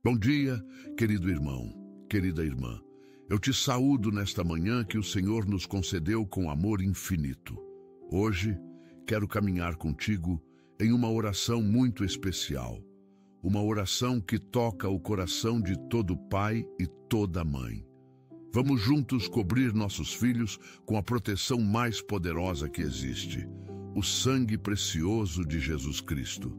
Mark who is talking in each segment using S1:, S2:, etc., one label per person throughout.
S1: Bom dia, querido irmão, querida irmã. Eu te saúdo nesta manhã que o Senhor nos concedeu com amor infinito. Hoje, quero caminhar contigo em uma oração muito especial. Uma oração que toca o coração de todo pai e toda mãe. Vamos juntos cobrir nossos filhos com a proteção mais poderosa que existe, o sangue precioso de Jesus Cristo.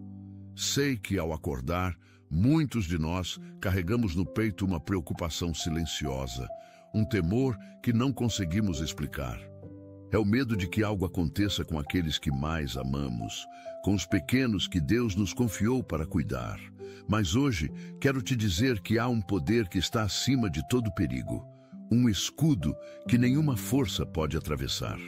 S1: Sei que ao acordar, muitos de nós carregamos no peito uma preocupação silenciosa, um temor que não conseguimos explicar. É o medo de que algo aconteça com aqueles que mais amamos, com os pequenos que Deus nos confiou para cuidar. Mas hoje quero te dizer que há um poder que está acima de todo perigo, um escudo que nenhuma força pode atravessar.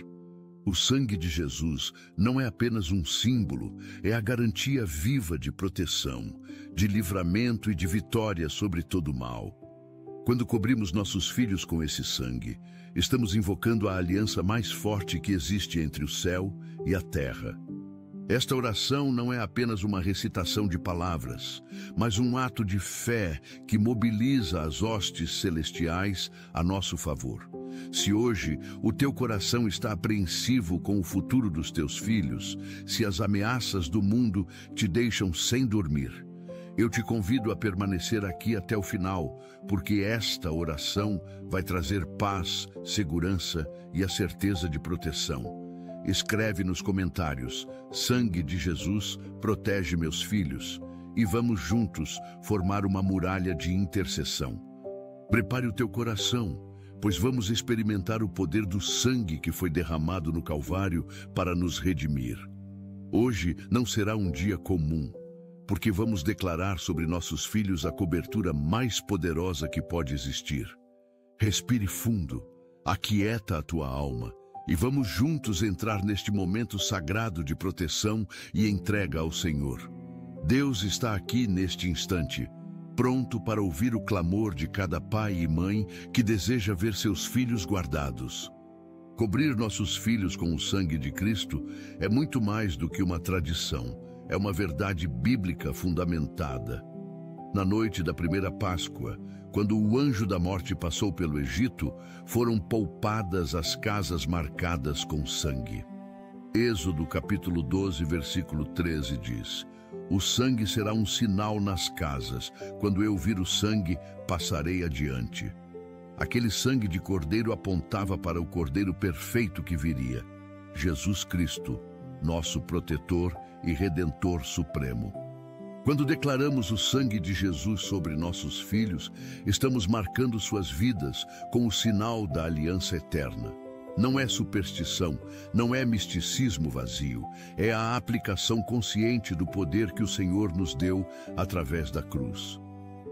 S1: O sangue de Jesus não é apenas um símbolo, é a garantia viva de proteção, de livramento e de vitória sobre todo o mal. Quando cobrimos nossos filhos com esse sangue, estamos invocando a aliança mais forte que existe entre o céu e a terra. Esta oração não é apenas uma recitação de palavras, mas um ato de fé que mobiliza as hostes celestiais a nosso favor. Se hoje o teu coração está apreensivo com o futuro dos teus filhos, se as ameaças do mundo te deixam sem dormir, eu te convido a permanecer aqui até o final, porque esta oração vai trazer paz, segurança e a certeza de proteção. Escreve nos comentários: sangue de Jesus protege meus filhos, e vamos juntos formar uma muralha de intercessão. Prepare o teu coração, pois vamos experimentar o poder do sangue que foi derramado no Calvário para nos redimir. Hoje não será um dia comum, porque vamos declarar sobre nossos filhos a cobertura mais poderosa que pode existir. Respire fundo, aquieta a tua alma, e vamos juntos entrar neste momento sagrado de proteção e entrega ao Senhor. Deus está aqui neste instante, pronto para ouvir o clamor de cada pai e mãe que deseja ver seus filhos guardados. Cobrir nossos filhos com o sangue de Cristo é muito mais do que uma tradição, é uma verdade bíblica fundamentada. Na noite da primeira Páscoa, quando o anjo da morte passou pelo Egito, foram poupadas as casas marcadas com sangue. Êxodo capítulo 12, versículo 13 diz: o sangue será um sinal nas casas. Quando eu vir o sangue, passarei adiante. Aquele sangue de cordeiro apontava para o cordeiro perfeito que viria, Jesus Cristo, nosso protetor e redentor supremo. Quando declaramos o sangue de Jesus sobre nossos filhos, estamos marcando suas vidas com o sinal da aliança eterna. Não é superstição, não é misticismo vazio, é a aplicação consciente do poder que o Senhor nos deu através da cruz.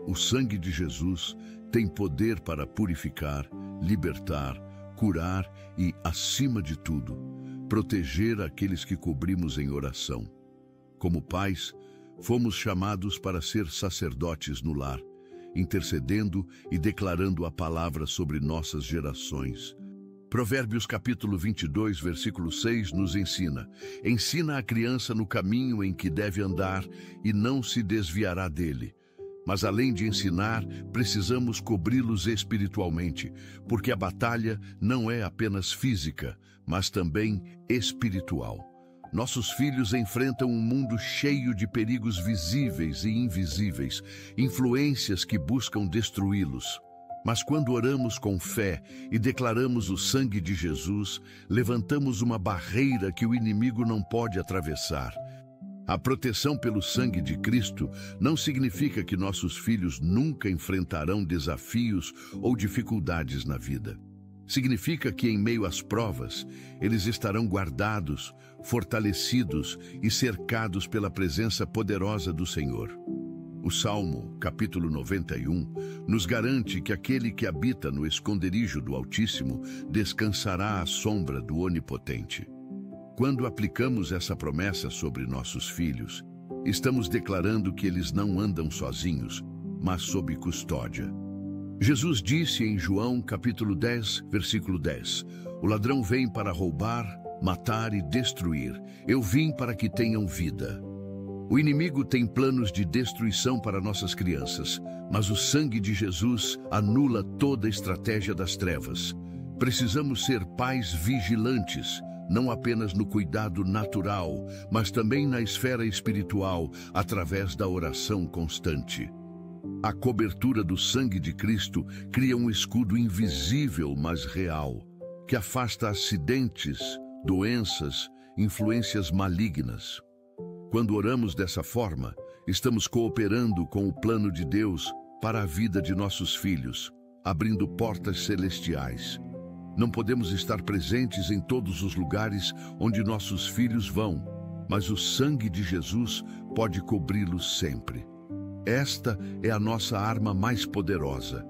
S1: O sangue de Jesus tem poder para purificar, libertar, curar e, acima de tudo, proteger aqueles que cobrimos em oração. Como pais, fomos chamados para ser sacerdotes no lar, intercedendo e declarando a palavra sobre nossas gerações. Provérbios capítulo 22, versículo 6 nos ensina: ensina a criança no caminho em que deve andar e não se desviará dele. Mas além de ensinar, precisamos cobri-los espiritualmente, porque a batalha não é apenas física, mas também espiritual. Nossos filhos enfrentam um mundo cheio de perigos visíveis e invisíveis, influências que buscam destruí-los. Mas quando oramos com fé e declaramos o sangue de Jesus, levantamos uma barreira que o inimigo não pode atravessar. A proteção pelo sangue de Cristo não significa que nossos filhos nunca enfrentarão desafios ou dificuldades na vida. Significa que em meio às provas, eles estarão guardados, fortalecidos e cercados pela presença poderosa do Senhor. O Salmo, capítulo 91, nos garante que aquele que habita no esconderijo do Altíssimo descansará à sombra do Onipotente. Quando aplicamos essa promessa sobre nossos filhos, estamos declarando que eles não andam sozinhos, mas sob custódia. Jesus disse em João capítulo 10, versículo 10, o ladrão vem para roubar, matar e destruir. Eu vim para que tenham vida. O inimigo tem planos de destruição para nossas crianças, mas o sangue de Jesus anula toda a estratégia das trevas. Precisamos ser pais vigilantes, não apenas no cuidado natural, mas também na esfera espiritual, através da oração constante. A cobertura do sangue de Cristo cria um escudo invisível, mas real, que afasta acidentes, doenças, influências malignas. Quando oramos dessa forma, estamos cooperando com o plano de Deus para a vida de nossos filhos, abrindo portas celestiais. Não podemos estar presentes em todos os lugares onde nossos filhos vão, mas o sangue de Jesus pode cobri-los sempre. Esta é a nossa arma mais poderosa,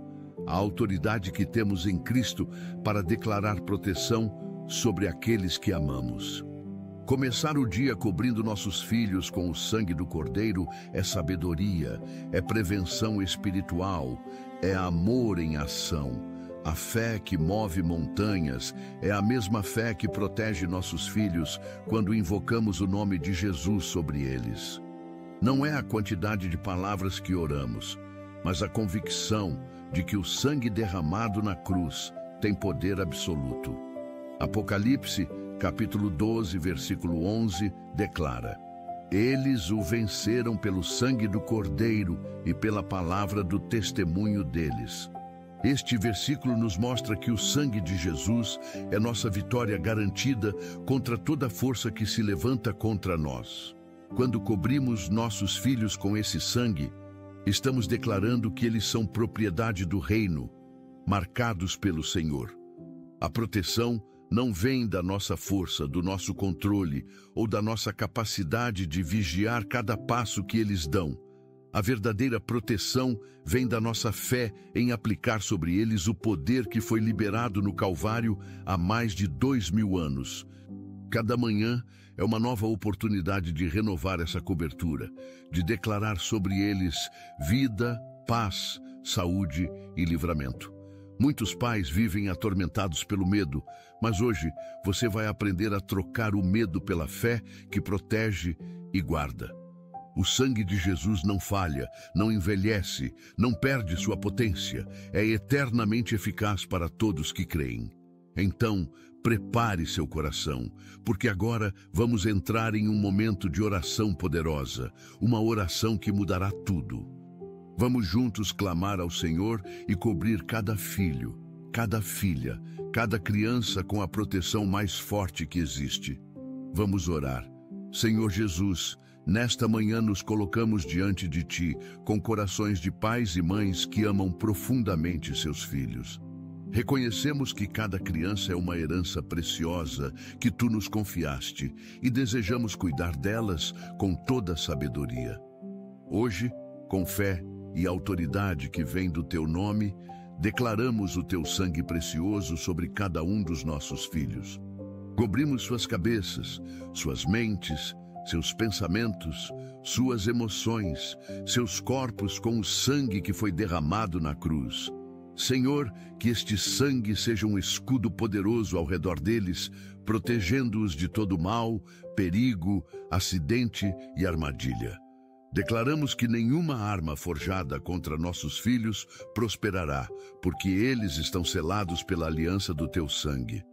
S1: a autoridade que temos em Cristo para declarar proteção sobre aqueles que amamos. Começar o dia cobrindo nossos filhos com o sangue do Cordeiro é sabedoria, é prevenção espiritual, é amor em ação. A fé que move montanhas é a mesma fé que protege nossos filhos quando invocamos o nome de Jesus sobre eles. Não é a quantidade de palavras que oramos, mas a convicção de que o sangue derramado na cruz tem poder absoluto. Apocalipse, capítulo 12, versículo 11, declara: Eles o venceram pelo sangue do Cordeiro e pela palavra do testemunho deles. Este versículo nos mostra que o sangue de Jesus é nossa vitória garantida contra toda força que se levanta contra nós. Quando cobrimos nossos filhos com esse sangue, estamos declarando que eles são propriedade do reino, marcados pelo Senhor. A proteção não vem da nossa força, do nosso controle ou da nossa capacidade de vigiar cada passo que eles dão. A verdadeira proteção vem da nossa fé em aplicar sobre eles o poder que foi liberado no Calvário há mais de 2000 anos. Cada manhã é uma nova oportunidade de renovar essa cobertura, de declarar sobre eles vida, paz, saúde e livramento. Muitos pais vivem atormentados pelo medo, mas hoje você vai aprender a trocar o medo pela fé que protege e guarda. O sangue de Jesus não falha, não envelhece, não perde sua potência, é eternamente eficaz para todos que creem. Então, prepare seu coração, porque agora vamos entrar em um momento de oração poderosa, uma oração que mudará tudo. Vamos juntos clamar ao Senhor e cobrir cada filho, cada filha, cada criança com a proteção mais forte que existe. Vamos orar. Senhor Jesus, nesta manhã nos colocamos diante de Ti, com corações de pais e mães que amam profundamente seus filhos. Reconhecemos que cada criança é uma herança preciosa que Tu nos confiaste e desejamos cuidar delas com toda a sabedoria. Hoje, com fé e autoridade que vem do Teu nome, declaramos o Teu sangue precioso sobre cada um dos nossos filhos. Cobrimos suas cabeças, suas mentes, seus pensamentos, suas emoções, seus corpos com o sangue que foi derramado na cruz. Senhor, que este sangue seja um escudo poderoso ao redor deles, protegendo-os de todo mal, perigo, acidente e armadilha. Declaramos que nenhuma arma forjada contra nossos filhos prosperará, porque eles estão selados pela aliança do Teu sangue.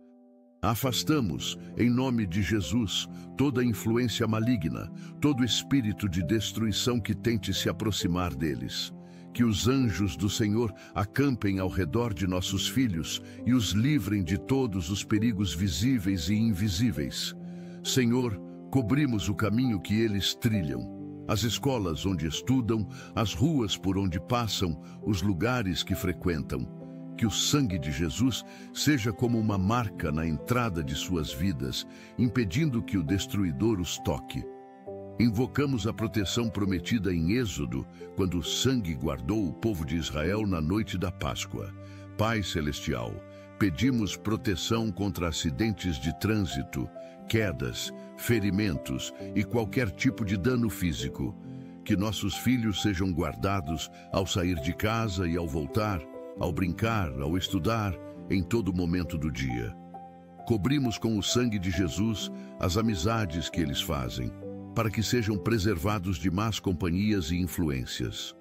S1: Afastamos, em nome de Jesus, toda influência maligna, todo espírito de destruição que tente se aproximar deles. Que os anjos do Senhor acampem ao redor de nossos filhos e os livrem de todos os perigos visíveis e invisíveis. Senhor, cobrimos o caminho que eles trilham, as escolas onde estudam, as ruas por onde passam, os lugares que frequentam. Que o sangue de Jesus seja como uma marca na entrada de suas vidas, impedindo que o destruidor os toque. Invocamos a proteção prometida em Êxodo, quando o sangue guardou o povo de Israel na noite da Páscoa. Pai Celestial, pedimos proteção contra acidentes de trânsito, quedas, ferimentos e qualquer tipo de dano físico. Que nossos filhos sejam guardados ao sair de casa e ao voltar, ao brincar, ao estudar, em todo momento do dia. Cobrimos com o sangue de Jesus as amizades que eles fazem. para que sejam preservados de más companhias e influências.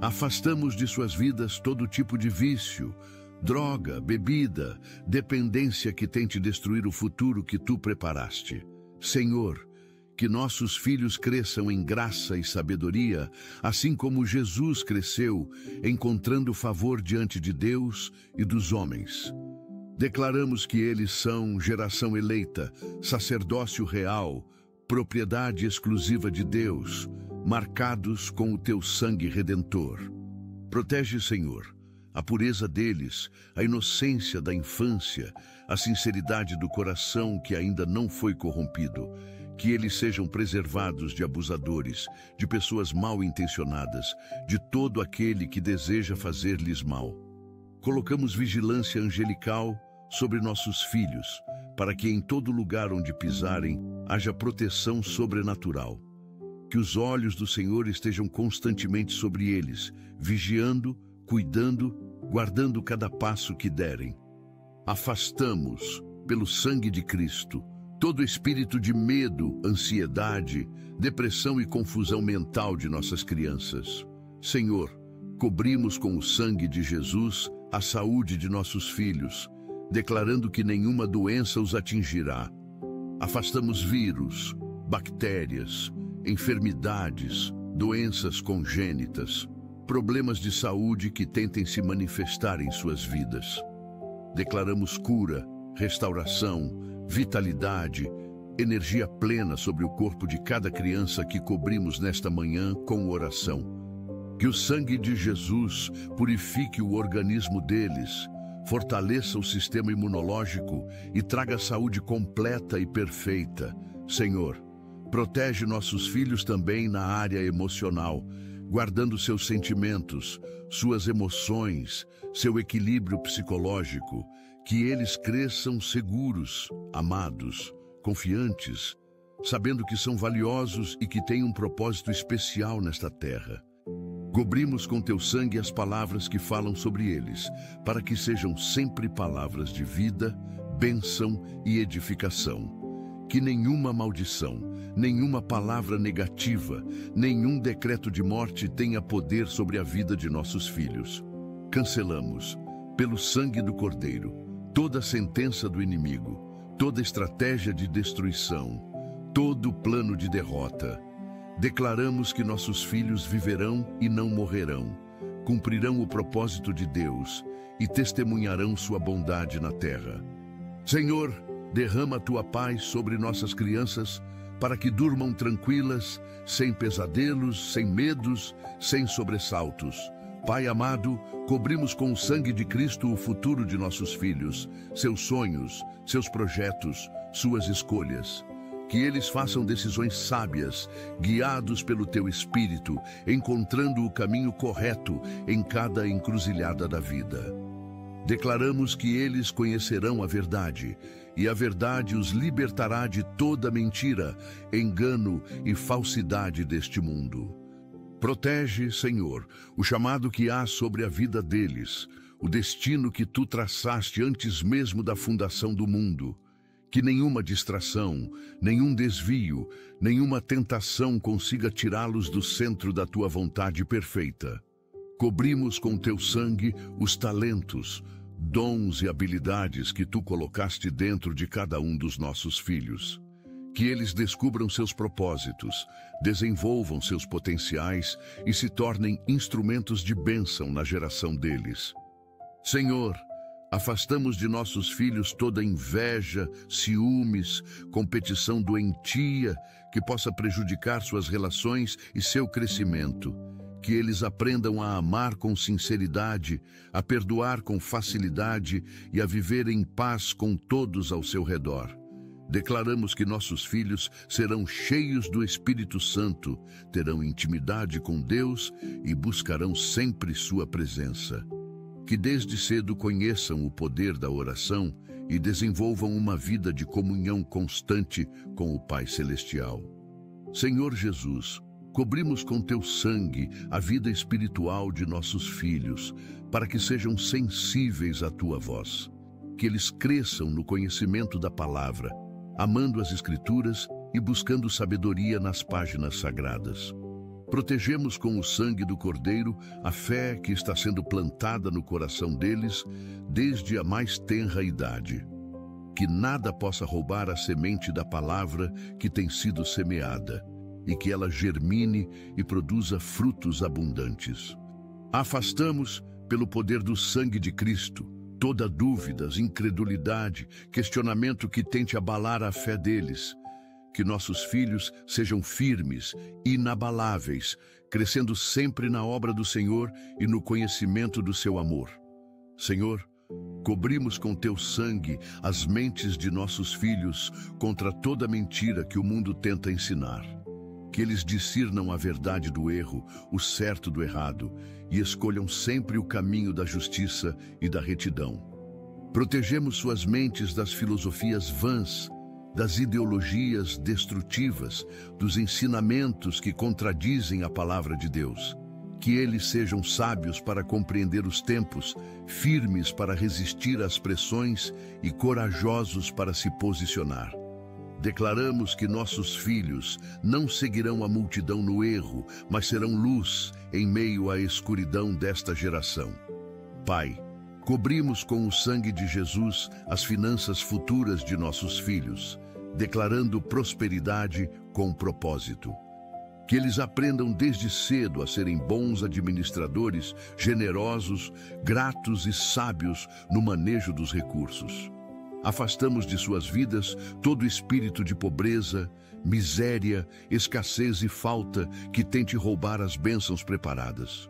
S1: Afastamos de suas vidas todo tipo de vício, droga, bebida, dependência que tente destruir o futuro que tu preparaste. Senhor, que nossos filhos cresçam em graça e sabedoria, assim como Jesus cresceu, encontrando favor diante de Deus e dos homens. Declaramos que eles são geração eleita, sacerdócio real, propriedade exclusiva de Deus, marcados com o teu sangue redentor. Protege, Senhor, a pureza deles, a inocência da infância, a sinceridade do coração que ainda não foi corrompido, que eles sejam preservados de abusadores, de pessoas mal intencionadas, de todo aquele que deseja fazer-lhes mal. Colocamos vigilância angelical sobre nossos filhos, para que em todo lugar onde pisarem haja proteção sobrenatural. Que os olhos do Senhor estejam constantemente sobre eles, vigiando, cuidando, guardando cada passo que derem. Afastamos, pelo sangue de Cristo, todo espírito de medo, ansiedade, depressão e confusão mental de nossas crianças. Senhor, cobrimos com o sangue de Jesus a saúde de nossos filhos, declarando que nenhuma doença os atingirá. Afastamos vírus, bactérias, enfermidades, doenças congênitas, problemas de saúde que tentem se manifestar em suas vidas. Declaramos cura, restauração, vitalidade, energia plena sobre o corpo de cada criança que cobrimos nesta manhã com oração. Que o sangue de Jesus purifique o organismo deles, fortaleça o sistema imunológico e traga saúde completa e perfeita. Senhor, protege nossos filhos também na área emocional, guardando seus sentimentos, suas emoções, seu equilíbrio psicológico, que eles cresçam seguros, amados, confiantes, sabendo que são valiosos e que têm um propósito especial nesta terra. Cobrimos com teu sangue as palavras que falam sobre eles, para que sejam sempre palavras de vida, bênção e edificação. Que nenhuma maldição, nenhuma palavra negativa, nenhum decreto de morte tenha poder sobre a vida de nossos filhos. Cancelamos, pelo sangue do Cordeiro, toda sentença do inimigo, toda estratégia de destruição, todo plano de derrota. Declaramos que nossos filhos viverão e não morrerão, cumprirão o propósito de Deus e testemunharão sua bondade na terra. Senhor, derrama a tua paz sobre nossas crianças, para que durmam tranquilas, sem pesadelos, sem medos, sem sobressaltos. Pai amado, cobrimos com o sangue de Cristo o futuro de nossos filhos, seus sonhos, seus projetos, suas escolhas. Que eles façam decisões sábias, guiados pelo teu Espírito, encontrando o caminho correto em cada encruzilhada da vida. Declaramos que eles conhecerão a verdade, e a verdade os libertará de toda mentira, engano e falsidade deste mundo. Protege, Senhor, o chamado que há sobre a vida deles, o destino que tu traçaste antes mesmo da fundação do mundo. Que nenhuma distração, nenhum desvio, nenhuma tentação consiga tirá-los do centro da tua vontade perfeita. Cobrimos com teu sangue os talentos, dons e habilidades que tu colocaste dentro de cada um dos nossos filhos. Que eles descubram seus propósitos, desenvolvam seus potenciais e se tornem instrumentos de bênção na geração deles. Senhor, afastamos de nossos filhos toda inveja, ciúmes, competição doentia que possa prejudicar suas relações e seu crescimento. Que eles aprendam a amar com sinceridade, a perdoar com facilidade e a viver em paz com todos ao seu redor. Declaramos que nossos filhos serão cheios do Espírito Santo, terão intimidade com Deus e buscarão sempre sua presença. Que desde cedo conheçam o poder da oração e desenvolvam uma vida de comunhão constante com o Pai Celestial. Senhor Jesus, cobrimos com teu sangue a vida espiritual de nossos filhos, para que sejam sensíveis à tua voz. Que eles cresçam no conhecimento da palavra, amando as Escrituras e buscando sabedoria nas páginas sagradas. Protegemos com o sangue do Cordeiro a fé que está sendo plantada no coração deles desde a mais tenra idade. Que nada possa roubar a semente da palavra que tem sido semeada, e que ela germine e produza frutos abundantes. Afastamos, pelo poder do sangue de Cristo, toda dúvida, incredulidade, questionamento que tente abalar a fé deles. Que nossos filhos sejam firmes, inabaláveis, crescendo sempre na obra do Senhor e no conhecimento do seu amor. Senhor, cobrimos com teu sangue as mentes de nossos filhos contra toda mentira que o mundo tenta ensinar. Que eles discernam a verdade do erro, o certo do errado, e escolham sempre o caminho da justiça e da retidão. Protegemos suas mentes das filosofias vãs, das ideologias destrutivas, dos ensinamentos que contradizem a palavra de Deus. Que eles sejam sábios para compreender os tempos, firmes para resistir às pressões e corajosos para se posicionar. Declaramos que nossos filhos não seguirão a multidão no erro, mas serão luz em meio à escuridão desta geração. Pai, cobrimos com o sangue de Jesus as finanças futuras de nossos filhos, declarando prosperidade com propósito. Que eles aprendam desde cedo a serem bons administradores, generosos, gratos e sábios no manejo dos recursos. Afastamos de suas vidas todo espírito de pobreza, miséria, escassez e falta que tente roubar as bênçãos preparadas.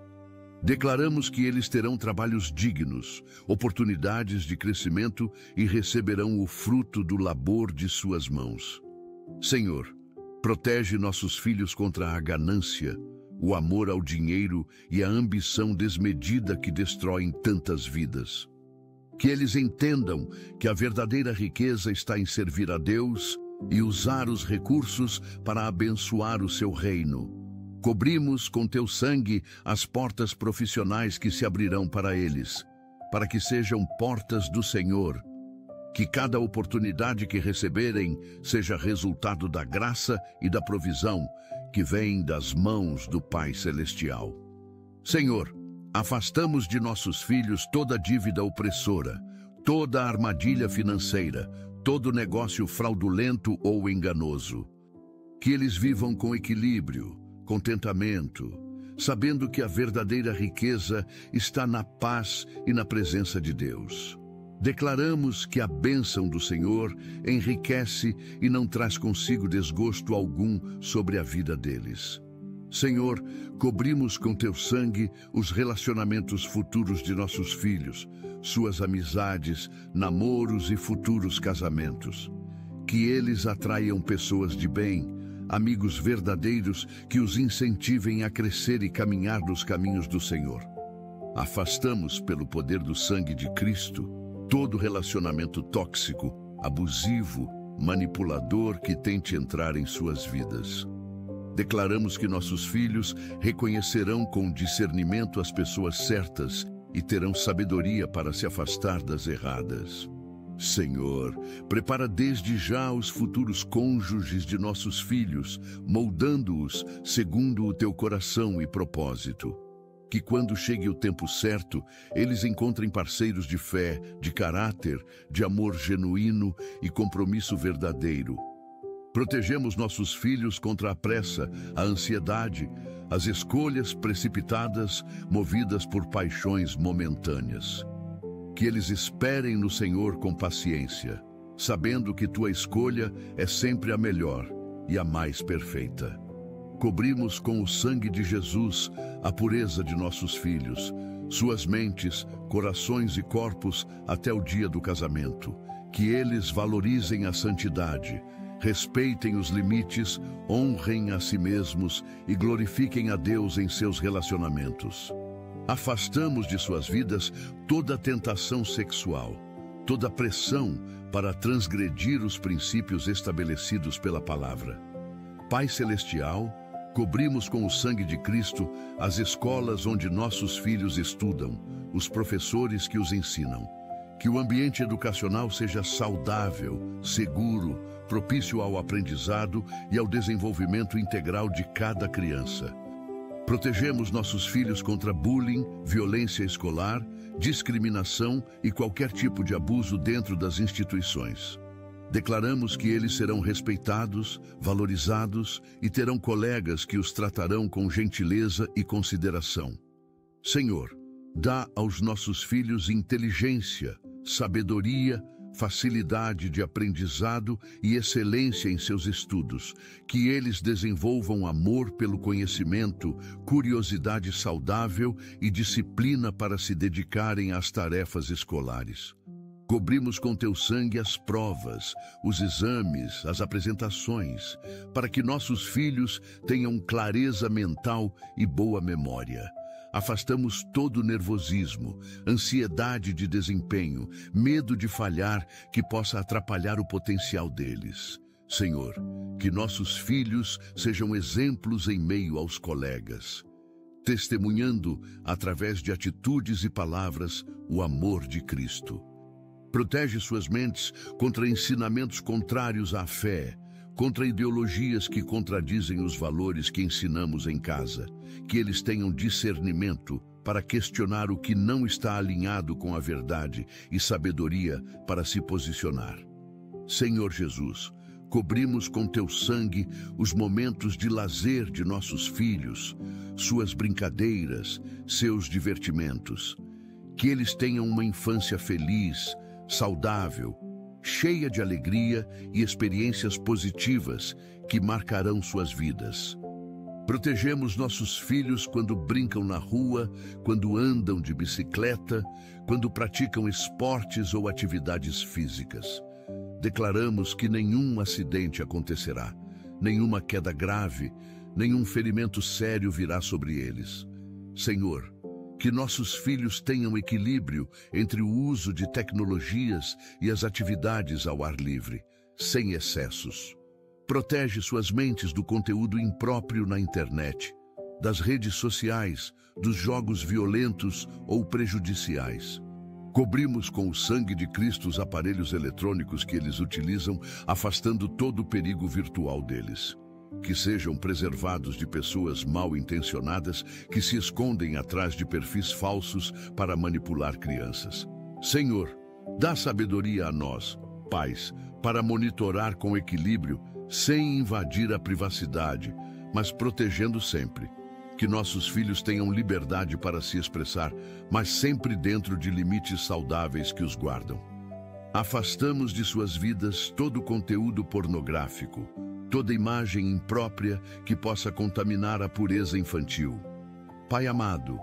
S1: Declaramos que eles terão trabalhos dignos, oportunidades de crescimento e receberão o fruto do labor de suas mãos. Senhor, protege nossos filhos contra a ganância, o amor ao dinheiro e a ambição desmedida que destroem tantas vidas. Que eles entendam que a verdadeira riqueza está em servir a Deus e usar os recursos para abençoar o seu reino. Cobrimos com teu sangue as portas profissionais que se abrirão para eles, para que sejam portas do Senhor. Que cada oportunidade que receberem seja resultado da graça e da provisão que vem das mãos do Pai Celestial. Senhor, afastamos de nossos filhos toda dívida opressora, toda armadilha financeira, todo negócio fraudulento ou enganoso. Que eles vivam com equilíbrio, contentamento, sabendo que a verdadeira riqueza está na paz e na presença de Deus. Declaramos que a bênção do Senhor enriquece e não traz consigo desgosto algum sobre a vida deles. Senhor, cobrimos com teu sangue os relacionamentos futuros de nossos filhos, suas amizades, namoros e futuros casamentos. Que eles atraiam pessoas de bem, amigos verdadeiros que os incentivem a crescer e caminhar nos caminhos do Senhor. Afastamos, pelo poder do sangue de Cristo, todo relacionamento tóxico, abusivo, manipulador que tente entrar em suas vidas. Declaramos que nossos filhos reconhecerão com discernimento as pessoas certas e terão sabedoria para se afastar das erradas. Senhor, prepara desde já os futuros cônjuges de nossos filhos, moldando-os segundo o teu coração e propósito. Que quando chegue o tempo certo, eles encontrem parceiros de fé, de caráter, de amor genuíno e compromisso verdadeiro. Protegemos nossos filhos contra a pressa, a ansiedade, as escolhas precipitadas, movidas por paixões momentâneas. Que eles esperem no Senhor com paciência, sabendo que tua escolha é sempre a melhor e a mais perfeita. Cobrimos com o sangue de Jesus a pureza de nossos filhos, suas mentes, corações e corpos até o dia do casamento. Que eles valorizem a santidade, respeitem os limites, honrem a si mesmos e glorifiquem a Deus em seus relacionamentos. Afastamos de suas vidas toda tentação sexual, toda pressão para transgredir os princípios estabelecidos pela palavra. Pai Celestial, cobrimos com o sangue de Cristo as escolas onde nossos filhos estudam, os professores que os ensinam. Que o ambiente educacional seja saudável, seguro, propício ao aprendizado e ao desenvolvimento integral de cada criança. Protegemos nossos filhos contra bullying, violência escolar, discriminação e qualquer tipo de abuso dentro das instituições. Declaramos que eles serão respeitados, valorizados e terão colegas que os tratarão com gentileza e consideração. Senhor, dá aos nossos filhos inteligência, sabedoria, facilidade de aprendizado e excelência em seus estudos, que eles desenvolvam amor pelo conhecimento, curiosidade saudável e disciplina para se dedicarem às tarefas escolares. Cobrimos com teu sangue as provas, os exames, as apresentações, para que nossos filhos tenham clareza mental e boa memória. Afastamos todo nervosismo, ansiedade de desempenho, medo de falhar que possa atrapalhar o potencial deles. Senhor, que nossos filhos sejam exemplos em meio aos colegas, testemunhando, através de atitudes e palavras, o amor de Cristo. Protege suas mentes contra ensinamentos contrários à fé, contra ideologias que contradizem os valores que ensinamos em casa, que eles tenham discernimento para questionar o que não está alinhado com a verdade e sabedoria para se posicionar. Senhor Jesus, cobrimos com teu sangue os momentos de lazer de nossos filhos, suas brincadeiras, seus divertimentos. Que eles tenham uma infância feliz, saudável, cheia de alegria e experiências positivas que marcarão suas vidas. Protegemos nossos filhos quando brincam na rua, quando andam de bicicleta, quando praticam esportes ou atividades físicas. Declaramos que nenhum acidente acontecerá, nenhuma queda grave, nenhum ferimento sério virá sobre eles. Senhor, que nossos filhos tenham equilíbrio entre o uso de tecnologias e as atividades ao ar livre, sem excessos. Protege suas mentes do conteúdo impróprio na internet, das redes sociais, dos jogos violentos ou prejudiciais. Cobrimos com o sangue de Cristo os aparelhos eletrônicos que eles utilizam, afastando todo o perigo virtual deles. Que sejam preservados de pessoas mal intencionadas que se escondem atrás de perfis falsos para manipular crianças. Senhor, dá sabedoria a nós, pais, para monitorar com equilíbrio, sem invadir a privacidade, mas protegendo sempre. Que nossos filhos tenham liberdade para se expressar, mas sempre dentro de limites saudáveis que os guardam. Afastamos de suas vidas todo conteúdo pornográfico, toda imagem imprópria que possa contaminar a pureza infantil. Pai amado,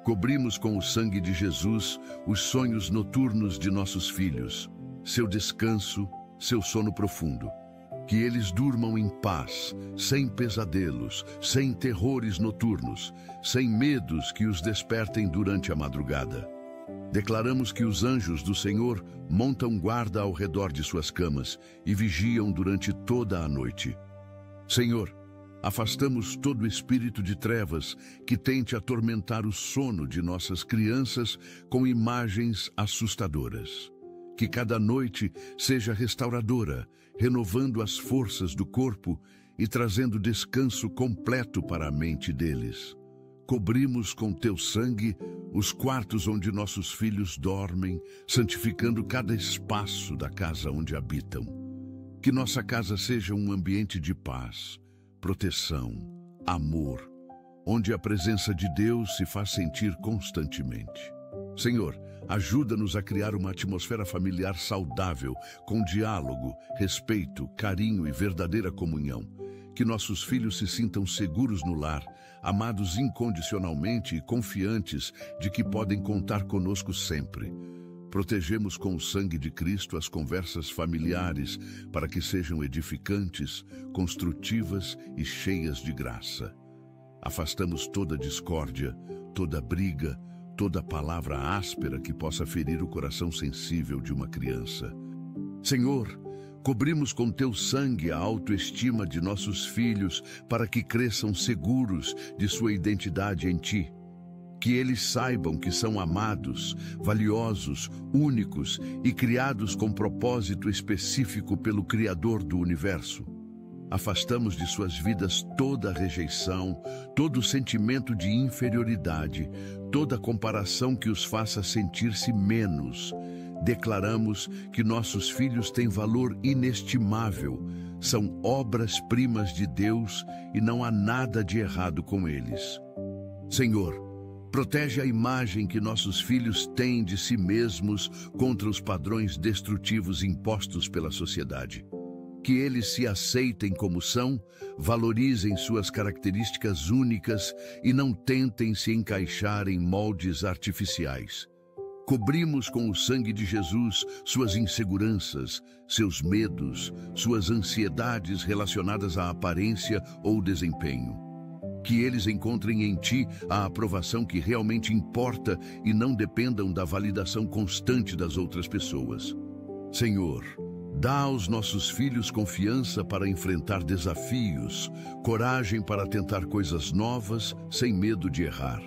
S1: cobrimos com o sangue de Jesus os sonhos noturnos de nossos filhos, seu descanso, seu sono profundo. Que eles durmam em paz, sem pesadelos, sem terrores noturnos, sem medos que os despertem durante a madrugada. Declaramos que os anjos do Senhor montam guarda ao redor de suas camas e vigiam durante toda a noite. Senhor, afastamos todo espírito de trevas que tente atormentar o sono de nossas crianças com imagens assustadoras. Que cada noite seja restauradora, renovando as forças do corpo e trazendo descanso completo para a mente deles. Cobrimos com teu sangue os quartos onde nossos filhos dormem, santificando cada espaço da casa onde habitam. Que nossa casa seja um ambiente de paz, proteção, amor, onde a presença de Deus se faz sentir constantemente. Senhor, ajuda-nos a criar uma atmosfera familiar saudável, com diálogo, respeito, carinho e verdadeira comunhão. Que nossos filhos se sintam seguros no lar, amados incondicionalmente e confiantes de que podem contar conosco sempre. Protegemos com o sangue de Cristo as conversas familiares para que sejam edificantes, construtivas e cheias de graça. Afastamos toda discórdia, toda briga, toda palavra áspera que possa ferir o coração sensível de uma criança. Senhor, cobrimos com teu sangue a autoestima de nossos filhos para que cresçam seguros de sua identidade em ti. Que eles saibam que são amados, valiosos, únicos e criados com propósito específico pelo Criador do universo. Afastamos de suas vidas toda rejeição, todo sentimento de inferioridade, toda comparação que os faça sentir-se menos. Declaramos que nossos filhos têm valor inestimável, são obras-primas de Deus e não há nada de errado com eles. Senhor, protege a imagem que nossos filhos têm de si mesmos contra os padrões destrutivos impostos pela sociedade. Que eles se aceitem como são, valorizem suas características únicas e não tentem se encaixar em moldes artificiais. Cobrimos com o sangue de Jesus suas inseguranças, seus medos, suas ansiedades relacionadas à aparência ou desempenho. Que eles encontrem em Ti a aprovação que realmente importa e não dependam da validação constante das outras pessoas. Senhor, dá aos nossos filhos confiança para enfrentar desafios, coragem para tentar coisas novas sem medo de errar.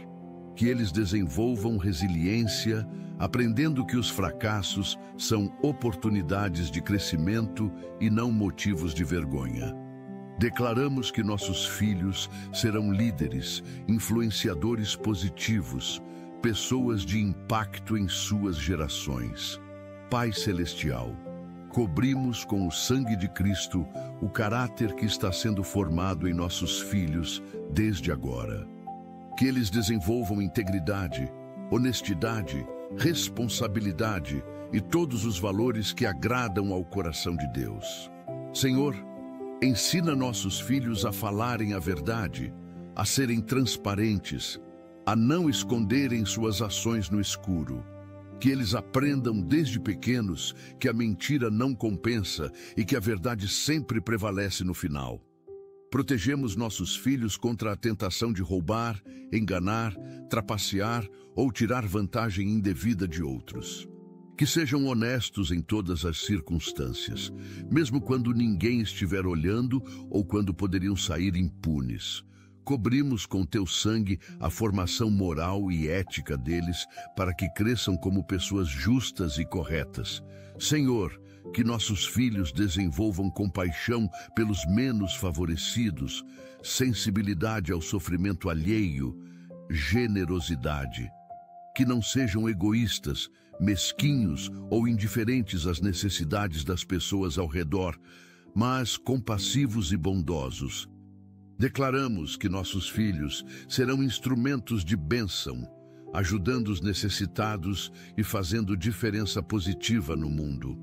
S1: Que eles desenvolvam resiliência, aprendendo que os fracassos são oportunidades de crescimento e não motivos de vergonha. Declaramos que nossos filhos serão líderes, influenciadores positivos, pessoas de impacto em suas gerações. Pai Celestial, cobrimos com o sangue de Cristo o caráter que está sendo formado em nossos filhos desde agora. Que eles desenvolvam integridade, honestidade, responsabilidade e todos os valores que agradam ao coração de Deus. Senhor, ensina nossos filhos a falarem a verdade, a serem transparentes, a não esconderem suas ações no escuro. Que eles aprendam desde pequenos que a mentira não compensa e que a verdade sempre prevalece no final. Protegemos nossos filhos contra a tentação de roubar, enganar, trapacear ou tirar vantagem indevida de outros. Que sejam honestos em todas as circunstâncias, mesmo quando ninguém estiver olhando ou quando poderiam sair impunes. Cobrimos com teu sangue a formação moral e ética deles para que cresçam como pessoas justas e corretas. Senhor, que nossos filhos desenvolvam compaixão pelos menos favorecidos, sensibilidade ao sofrimento alheio, generosidade. Que não sejam egoístas, mesquinhos ou indiferentes às necessidades das pessoas ao redor, mas compassivos e bondosos. Declaramos que nossos filhos serão instrumentos de bênção, ajudando os necessitados e fazendo diferença positiva no mundo.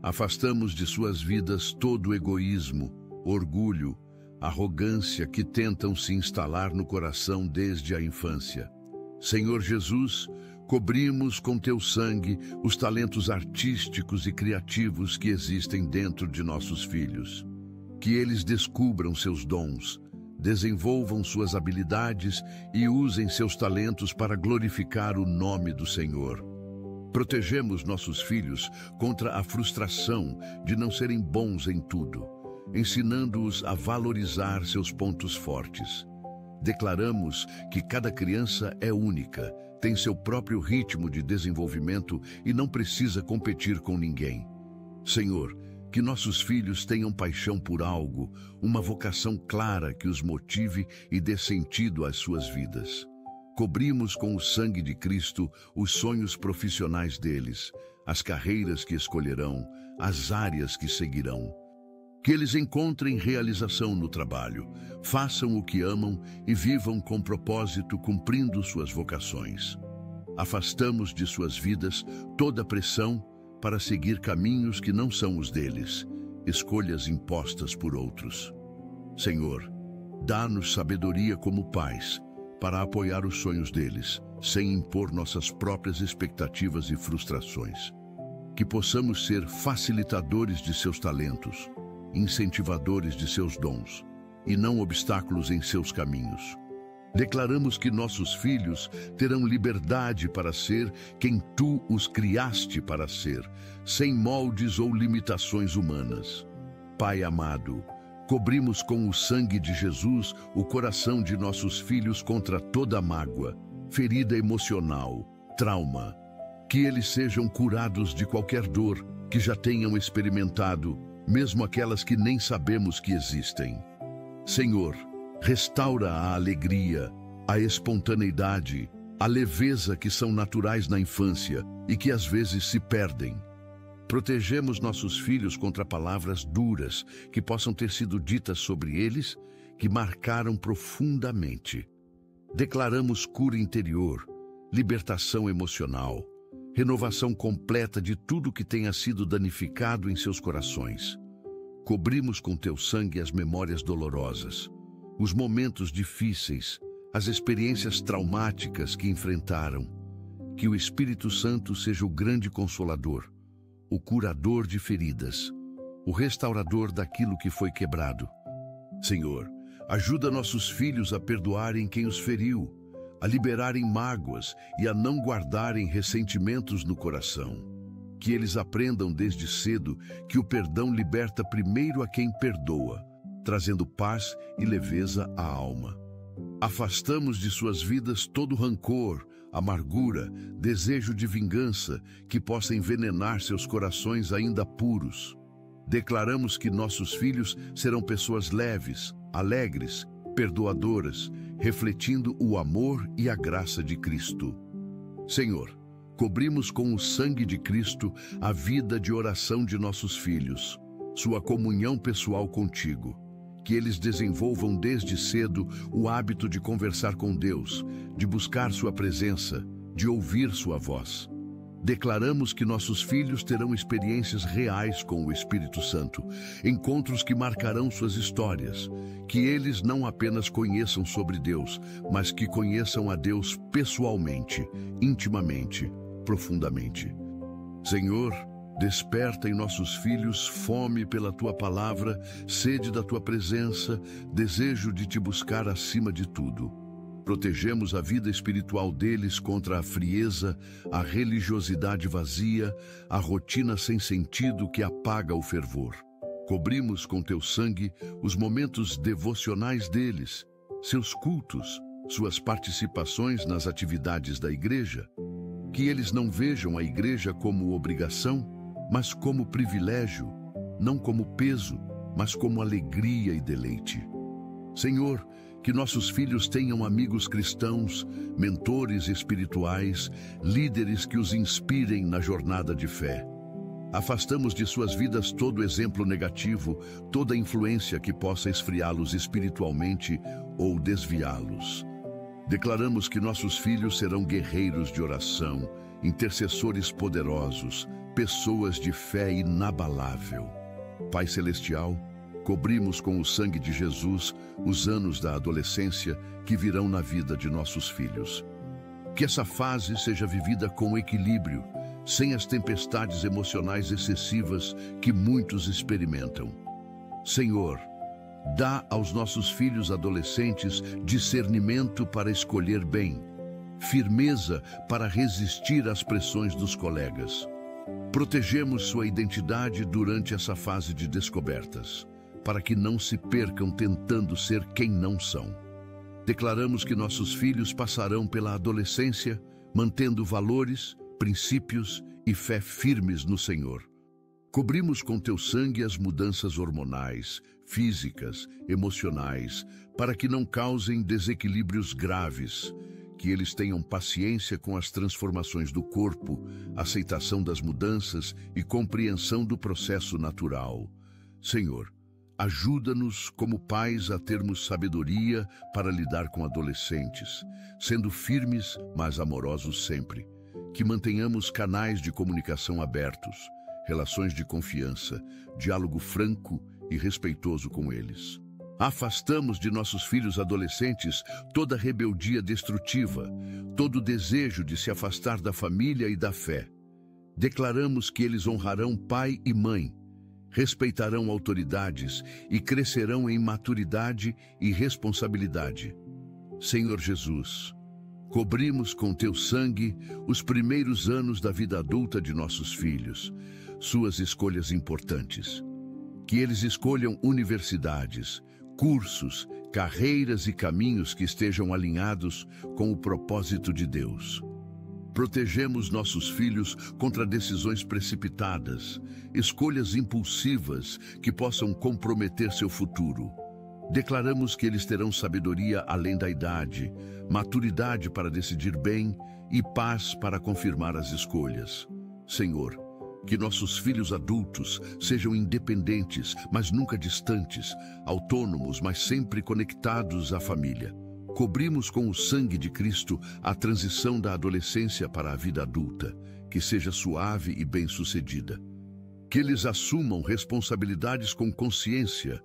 S1: Afastamos de suas vidas todo o egoísmo, orgulho, arrogância que tentam se instalar no coração desde a infância. Senhor Jesus, cobrimos com teu sangue os talentos artísticos e criativos que existem dentro de nossos filhos. Que eles descubram seus dons, desenvolvam suas habilidades e usem seus talentos para glorificar o nome do Senhor. Protegemos nossos filhos contra a frustração de não serem bons em tudo, ensinando-os a valorizar seus pontos fortes. Declaramos que cada criança é única, tem seu próprio ritmo de desenvolvimento e não precisa competir com ninguém. Senhor, que nossos filhos tenham paixão por algo, uma vocação clara que os motive e dê sentido às suas vidas. Cobrimos com o sangue de Cristo os sonhos profissionais deles, as carreiras que escolherão, as áreas que seguirão. Que eles encontrem realização no trabalho, façam o que amam e vivam com propósito cumprindo suas vocações. Afastamos de suas vidas toda pressão para seguir caminhos que não são os deles, escolhas impostas por outros. Senhor, dá-nos sabedoria como pais para apoiar os sonhos deles, sem impor nossas próprias expectativas e frustrações. Que possamos ser facilitadores de seus talentos, incentivadores de seus dons, e não obstáculos em seus caminhos. Declaramos que nossos filhos terão liberdade para ser quem tu os criaste para ser, sem moldes ou limitações humanas. Pai amado, cobrimos com o sangue de Jesus o coração de nossos filhos contra toda mágoa, ferida emocional, trauma. Que eles sejam curados de qualquer dor que já tenham experimentado, mesmo aquelas que nem sabemos que existem. Senhor, restaura a alegria, a espontaneidade, a leveza que são naturais na infância e que às vezes se perdem. Protegemos nossos filhos contra palavras duras que possam ter sido ditas sobre eles, que marcaram profundamente. Declaramos cura interior, libertação emocional, renovação completa de tudo que tenha sido danificado em seus corações. Cobrimos com teu sangue as memórias dolorosas, os momentos difíceis, as experiências traumáticas que enfrentaram. Que o Espírito Santo seja o grande consolador, o curador de feridas, o restaurador daquilo que foi quebrado. Senhor, ajuda nossos filhos a perdoarem quem os feriu, a liberarem mágoas e a não guardarem ressentimentos no coração. Que eles aprendam desde cedo que o perdão liberta primeiro a quem perdoa, trazendo paz e leveza à alma. Afastamos de suas vidas todo rancor, amargura, desejo de vingança que possa envenenar seus corações ainda puros. Declaramos que nossos filhos serão pessoas leves, alegres, perdoadoras, refletindo o amor e a graça de Cristo. Senhor, cobrimos com o sangue de Cristo a vida de oração de nossos filhos, sua comunhão pessoal contigo. Que eles desenvolvam desde cedo o hábito de conversar com Deus, de buscar sua presença, de ouvir sua voz. Declaramos que nossos filhos terão experiências reais com o Espírito Santo, encontros que marcarão suas histórias, que eles não apenas conheçam sobre Deus, mas que conheçam a Deus pessoalmente, intimamente, profundamente. Senhor, desperta em nossos filhos fome pela Tua palavra, sede da Tua presença, desejo de Te buscar acima de tudo. Protegemos a vida espiritual deles contra a frieza, a religiosidade vazia, a rotina sem sentido que apaga o fervor. Cobrimos com Teu sangue os momentos devocionais deles, seus cultos, suas participações nas atividades da igreja. Que eles não vejam a igreja como obrigação, mas como privilégio, não como peso, mas como alegria e deleite. Senhor, que nossos filhos tenham amigos cristãos, mentores espirituais, líderes que os inspirem na jornada de fé. Afastamos de suas vidas todo exemplo negativo, toda influência que possa esfriá-los espiritualmente ou desviá-los. Declaramos que nossos filhos serão guerreiros de oração, intercessores poderosos, pessoas de fé inabalável. Pai Celestial, cobrimos com o sangue de Jesus os anos da adolescência que virão na vida de nossos filhos. Que essa fase seja vivida com equilíbrio, sem as tempestades emocionais excessivas que muitos experimentam. Senhor, dá aos nossos filhos adolescentes discernimento para escolher bem, firmeza para resistir às pressões dos colegas. Protegemos sua identidade durante essa fase de descobertas, para que não se percam tentando ser quem não são. Declaramos que nossos filhos passarão pela adolescência, mantendo valores, princípios e fé firmes no Senhor. Cobrimos com Teu sangue as mudanças hormonais, físicas, emocionais, para que não causem desequilíbrios graves. Que eles tenham paciência com as transformações do corpo, aceitação das mudanças e compreensão do processo natural. Senhor, ajuda-nos como pais a termos sabedoria para lidar com adolescentes, sendo firmes, mas amorosos sempre. Que mantenhamos canais de comunicação abertos, relações de confiança, diálogo franco e respeitoso com eles. Afastamos de nossos filhos adolescentes toda rebeldia destrutiva, todo desejo de se afastar da família e da fé. Declaramos que eles honrarão pai e mãe, respeitarão autoridades e crescerão em maturidade e responsabilidade. Senhor Jesus, cobrimos com Teu sangue os primeiros anos da vida adulta de nossos filhos, suas escolhas importantes. Que eles escolham universidades, cursos, carreiras e caminhos que estejam alinhados com o propósito de Deus. Protegemos nossos filhos contra decisões precipitadas, escolhas impulsivas que possam comprometer seu futuro. Declaramos que eles terão sabedoria além da idade, maturidade para decidir bem e paz para confirmar as escolhas. Senhor, que nossos filhos adultos sejam independentes, mas nunca distantes, autônomos, mas sempre conectados à família. Cobrimos com o sangue de Cristo a transição da adolescência para a vida adulta, que seja suave e bem-sucedida. Que eles assumam responsabilidades com consciência,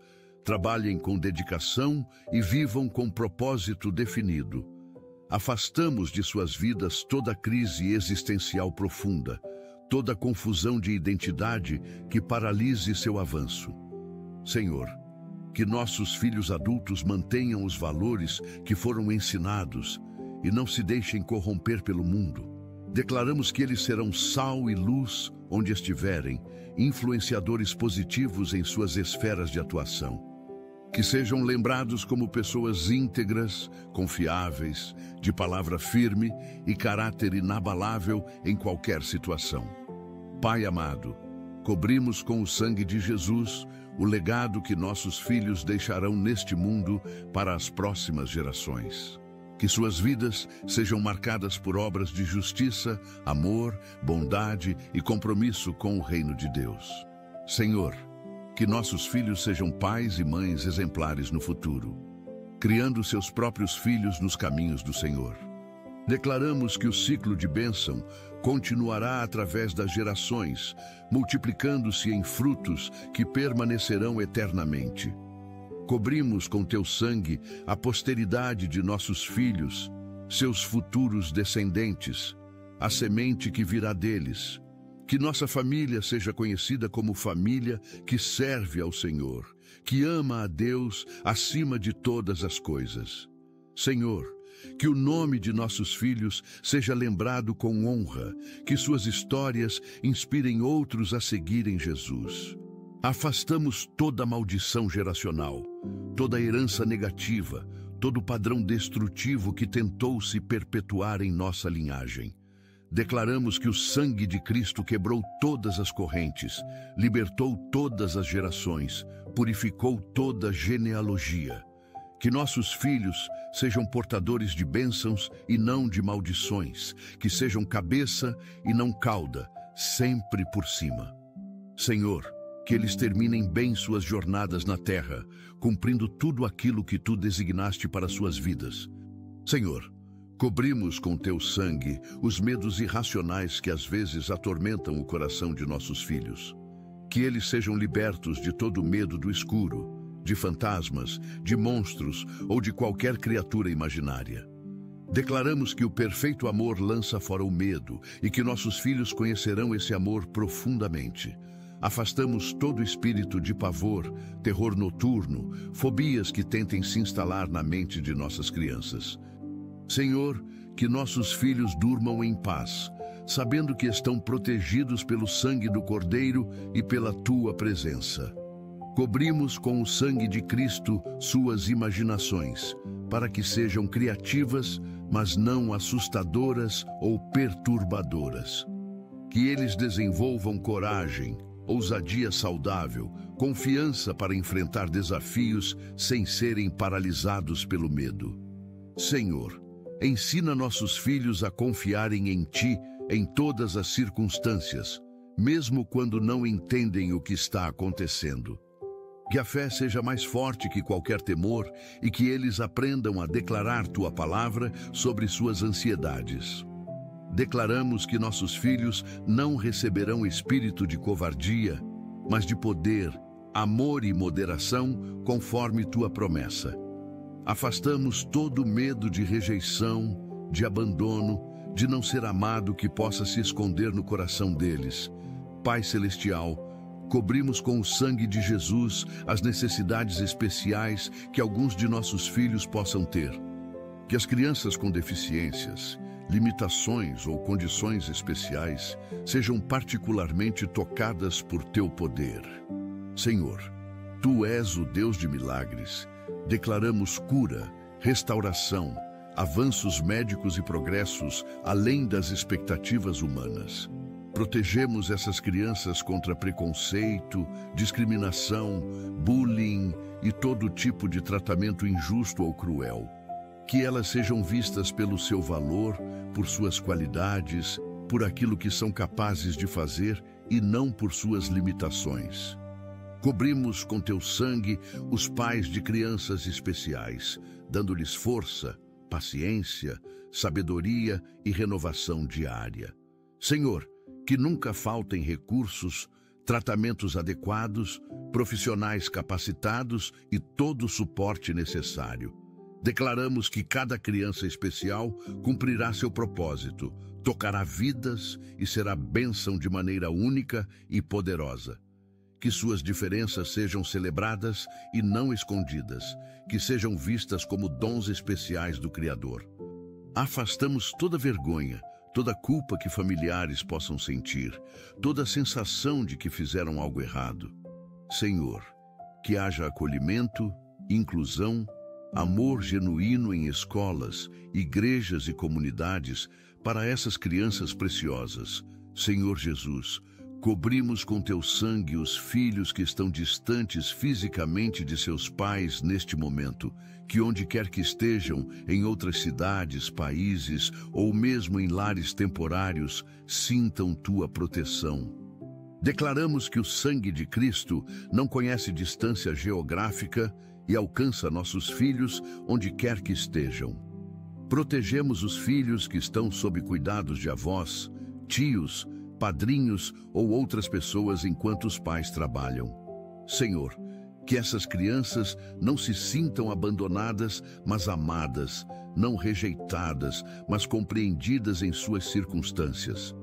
S1: trabalhem com dedicação e vivam com propósito definido. Afastamos de suas vidas toda crise existencial profunda, toda confusão de identidade que paralise seu avanço. Senhor, que nossos filhos adultos mantenham os valores que foram ensinados e não se deixem corromper pelo mundo. Declaramos que eles serão sal e luz onde estiverem, influenciadores positivos em suas esferas de atuação. Que sejam lembrados como pessoas íntegras, confiáveis, de palavra firme e caráter inabalável em qualquer situação. Pai amado, cobrimos com o sangue de Jesus o legado que nossos filhos deixarão neste mundo para as próximas gerações. Que suas vidas sejam marcadas por obras de justiça, amor, bondade e compromisso com o reino de Deus. Senhor, que nossos filhos sejam pais e mães exemplares no futuro, criando seus próprios filhos nos caminhos do Senhor. Declaramos que o ciclo de bênção continuará através das gerações, multiplicando-se em frutos que permanecerão eternamente. Cobrimos com teu sangue a posteridade de nossos filhos, seus futuros descendentes, a semente que virá deles. Que nossa família seja conhecida como família que serve ao Senhor, que ama a Deus acima de todas as coisas. Senhor, que o nome de nossos filhos seja lembrado com honra, que suas histórias inspirem outros a seguirem Jesus. Afastamos toda maldição geracional, toda herança negativa, todo padrão destrutivo que tentou se perpetuar em nossa linhagem. Declaramos que o sangue de Cristo quebrou todas as correntes, libertou todas as gerações, purificou toda genealogia. Que nossos filhos sejam portadores de bênçãos e não de maldições, que sejam cabeça e não cauda, sempre por cima. Senhor, que eles terminem bem suas jornadas na terra, cumprindo tudo aquilo que tu designaste para suas vidas. Senhor, cobrimos com teu sangue os medos irracionais que às vezes atormentam o coração de nossos filhos. Que eles sejam libertos de todo medo do escuro, de fantasmas, de monstros ou de qualquer criatura imaginária. Declaramos que o perfeito amor lança fora o medo e que nossos filhos conhecerão esse amor profundamente. Afastamos todo espírito de pavor, terror noturno, fobias que tentem se instalar na mente de nossas crianças. Senhor, que nossos filhos durmam em paz, sabendo que estão protegidos pelo sangue do Cordeiro e pela tua presença. Cobrimos com o sangue de Cristo suas imaginações, para que sejam criativas, mas não assustadoras ou perturbadoras. Que eles desenvolvam coragem, ousadia saudável, confiança para enfrentar desafios sem serem paralisados pelo medo. Senhor, ensina nossos filhos a confiarem em Ti em todas as circunstâncias, mesmo quando não entendem o que está acontecendo. Que a fé seja mais forte que qualquer temor e que eles aprendam a declarar Tua palavra sobre suas ansiedades. Declaramos que nossos filhos não receberão espírito de covardia, mas de poder, amor e moderação, conforme Tua promessa. Afastamos todo medo de rejeição, de abandono, de não ser amado que possa se esconder no coração deles. Pai Celestial, cobrimos com o sangue de Jesus as necessidades especiais que alguns de nossos filhos possam ter. Que as crianças com deficiências, limitações ou condições especiais sejam particularmente tocadas por Teu poder. Senhor, Tu és o Deus de milagres, Declaramos cura, restauração, avanços médicos e progressos além das expectativas humanas. Protegemos essas crianças contra preconceito, discriminação, bullying e todo tipo de tratamento injusto ou cruel. Que elas sejam vistas pelo seu valor, por suas qualidades, por aquilo que são capazes de fazer e não por suas limitações. Cobrimos com teu sangue os pais de crianças especiais, dando-lhes força, paciência, sabedoria e renovação diária. Senhor, que nunca faltem recursos, tratamentos adequados, profissionais capacitados e todo o suporte necessário. Declaramos que cada criança especial cumprirá seu propósito, tocará vidas e será bênção de maneira única e poderosa. Que suas diferenças sejam celebradas e não escondidas, que sejam vistas como dons especiais do Criador. Afastamos toda vergonha, toda culpa que familiares possam sentir, toda sensação de que fizeram algo errado. Senhor, que haja acolhimento, inclusão, amor genuíno em escolas, igrejas e comunidades para essas crianças preciosas. Senhor Jesus, cobrimos com teu sangue os filhos que estão distantes fisicamente de seus pais neste momento, que onde quer que estejam, em outras cidades, países ou mesmo em lares temporários, sintam tua proteção. Declaramos que o sangue de Cristo não conhece distância geográfica e alcança nossos filhos onde quer que estejam. Protegemos os filhos que estão sob cuidados de avós, tios, padrinhos ou outras pessoas enquanto os pais trabalham. Senhor, que essas crianças não se sintam abandonadas, mas amadas, não rejeitadas, mas compreendidas em suas circunstâncias.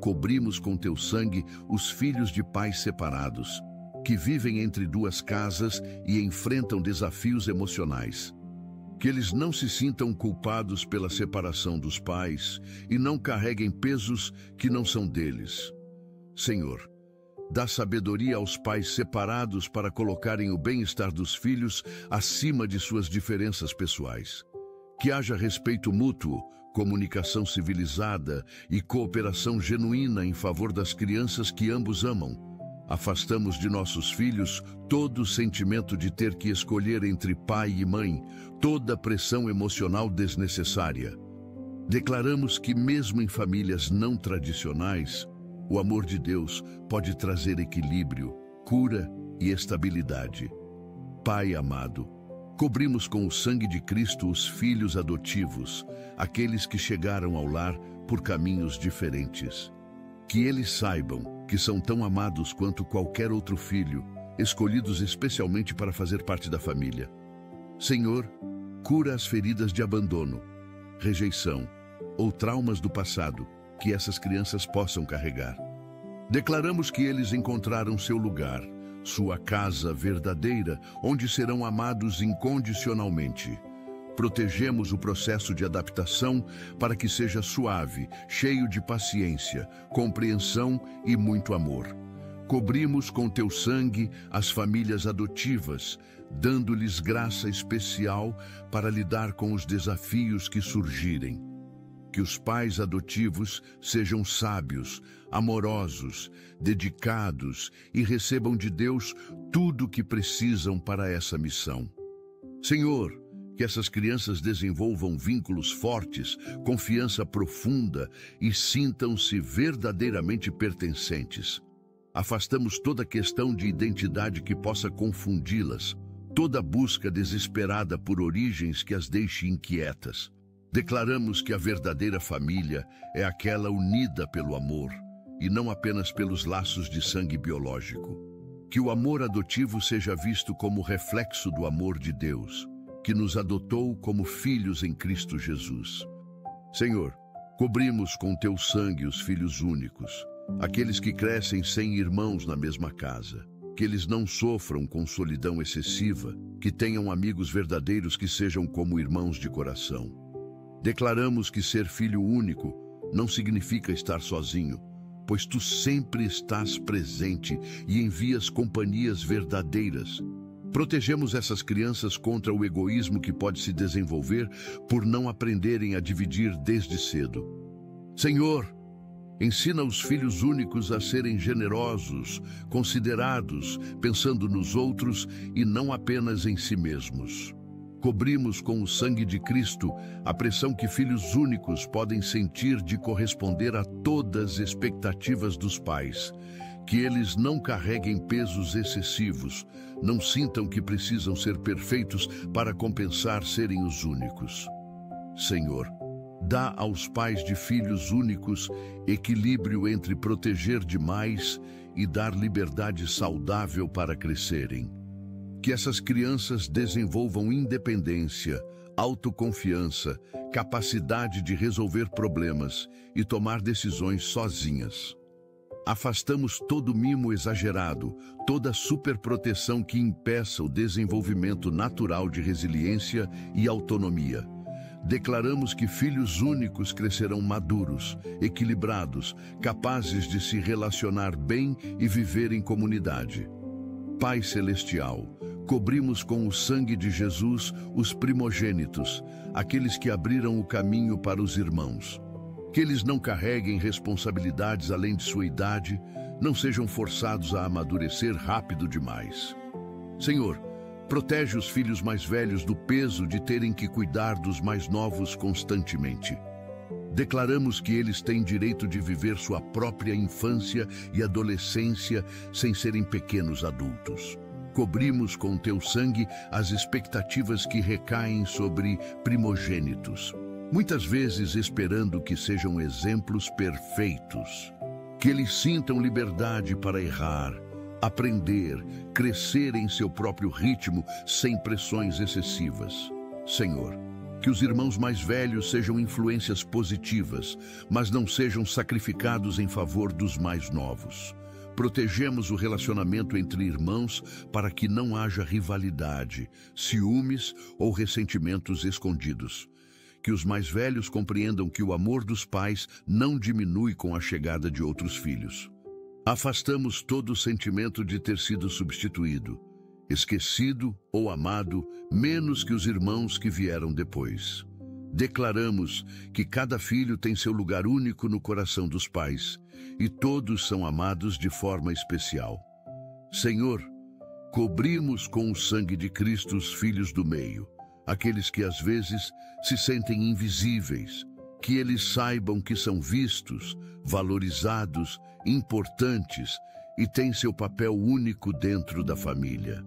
S1: Cobrimos com teu sangue os filhos de pais separados, que vivem entre duas casas e enfrentam desafios emocionais. Que eles não se sintam culpados pela separação dos pais e não carreguem pesos que não são deles. Senhor, dá sabedoria aos pais separados para colocarem o bem-estar dos filhos acima de suas diferenças pessoais. Que haja respeito mútuo, comunicação civilizada e cooperação genuína em favor das crianças que ambos amam. Afastamos de nossos filhos todo o sentimento de ter que escolher entre pai e mãe, toda a pressão emocional desnecessária. Declaramos que mesmo em famílias não tradicionais, o amor de Deus pode trazer equilíbrio, cura e estabilidade. Pai amado, cobrimos com o sangue de Cristo os filhos adotivos, aqueles que chegaram ao lar por caminhos diferentes. Que eles saibam que são tão amados quanto qualquer outro filho, escolhidos especialmente para fazer parte da família. Senhor, cura as feridas de abandono, rejeição ou traumas do passado que essas crianças possam carregar. Declaramos que eles encontraram seu lugar, sua casa verdadeira, onde serão amados incondicionalmente. Protegemos o processo de adaptação para que seja suave, cheio de paciência, compreensão e muito amor. Cobrimos com teu sangue as famílias adotivas, dando-lhes graça especial para lidar com os desafios que surgirem. Que os pais adotivos sejam sábios, amorosos, dedicados e recebam de Deus tudo o que precisam para essa missão. Senhor, que essas crianças desenvolvam vínculos fortes, confiança profunda e sintam-se verdadeiramente pertencentes. Afastamos toda questão de identidade que possa confundi-las, toda busca desesperada por origens que as deixe inquietas. Declaramos que a verdadeira família é aquela unida pelo amor, e não apenas pelos laços de sangue biológico. Que o amor adotivo seja visto como reflexo do amor de Deus, que nos adotou como filhos em Cristo Jesus. Senhor, cobrimos com teu sangue os filhos únicos, aqueles que crescem sem irmãos na mesma casa. Que eles não sofram com solidão excessiva, que tenham amigos verdadeiros que sejam como irmãos de coração. Declaramos que ser filho único não significa estar sozinho, pois tu sempre estás presente e envias companhias verdadeiras. Protegemos essas crianças contra o egoísmo que pode se desenvolver por não aprenderem a dividir desde cedo. Senhor, ensina os filhos únicos a serem generosos, considerados, pensando nos outros e não apenas em si mesmos. Cobrimos com o sangue de Cristo a pressão que filhos únicos podem sentir de corresponder a todas as expectativas dos pais. Que eles não carreguem pesos excessivos, não sintam que precisam ser perfeitos para compensar serem os únicos. Senhor, dá aos pais de filhos únicos equilíbrio entre proteger demais e dar liberdade saudável para crescerem. Que essas crianças desenvolvam independência, autoconfiança, capacidade de resolver problemas e tomar decisões sozinhas. Afastamos todo mimo exagerado, toda superproteção que impeça o desenvolvimento natural de resiliência e autonomia. Declaramos que filhos únicos crescerão maduros, equilibrados, capazes de se relacionar bem e viver em comunidade. Pai Celestial, cobrimos com o sangue de Jesus os primogênitos, aqueles que abriram o caminho para os irmãos. Que eles não carreguem responsabilidades além de sua idade, não sejam forçados a amadurecer rápido demais. Senhor, protege os filhos mais velhos do peso de terem que cuidar dos mais novos constantemente. Declaramos que eles têm direito de viver sua própria infância e adolescência sem serem pequenos adultos. Cobrimos com teu sangue as expectativas que recaem sobre primogênitos, muitas vezes esperando que sejam exemplos perfeitos. Que eles sintam liberdade para errar, aprender, crescer em seu próprio ritmo, sem pressões excessivas. Senhor, que os irmãos mais velhos sejam influências positivas, mas não sejam sacrificados em favor dos mais novos. Protegemos o relacionamento entre irmãos para que não haja rivalidade, ciúmes ou ressentimentos escondidos. Que os mais velhos compreendam que o amor dos pais não diminui com a chegada de outros filhos. Afastamos todo o sentimento de ter sido substituído, esquecido ou amado, menos que os irmãos que vieram depois. Declaramos que cada filho tem seu lugar único no coração dos pais e todos são amados de forma especial. Senhor, cobrimos com o sangue de Cristo os filhos do meio, aqueles que às vezes se sentem invisíveis, que eles saibam que são vistos, valorizados, importantes e têm seu papel único dentro da família.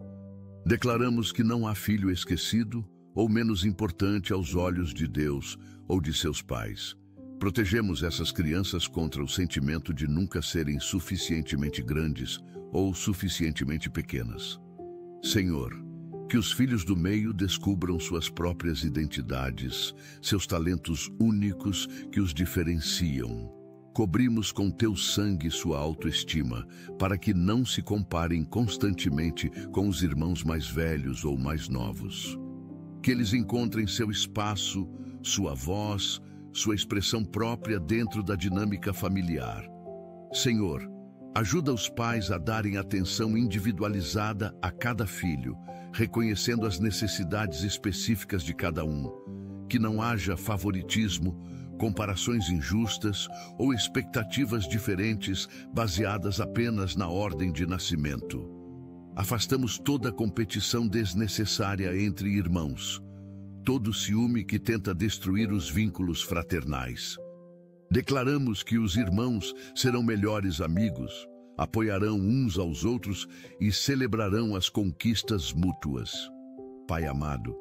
S1: Declaramos que não há filho esquecido ou menos importante aos olhos de Deus ou de seus pais. Protegemos essas crianças contra o sentimento de nunca serem suficientemente grandes ou suficientemente pequenas. Senhor, que os filhos do meio descubram suas próprias identidades, seus talentos únicos que os diferenciam. Cobrimos com teu sangue sua autoestima, para que não se comparem constantemente com os irmãos mais velhos ou mais novos. Que eles encontrem seu espaço, sua voz, sua expressão própria dentro da dinâmica familiar. Senhor, ajuda os pais a darem atenção individualizada a cada filho, reconhecendo as necessidades específicas de cada um. Que não haja favoritismo, comparações injustas ou expectativas diferentes baseadas apenas na ordem de nascimento. Afastamos toda competição desnecessária entre irmãos, todo ciúme que tenta destruir os vínculos fraternais. Declaramos que os irmãos serão melhores amigos, apoiarão uns aos outros e celebrarão as conquistas mútuas. Pai amado,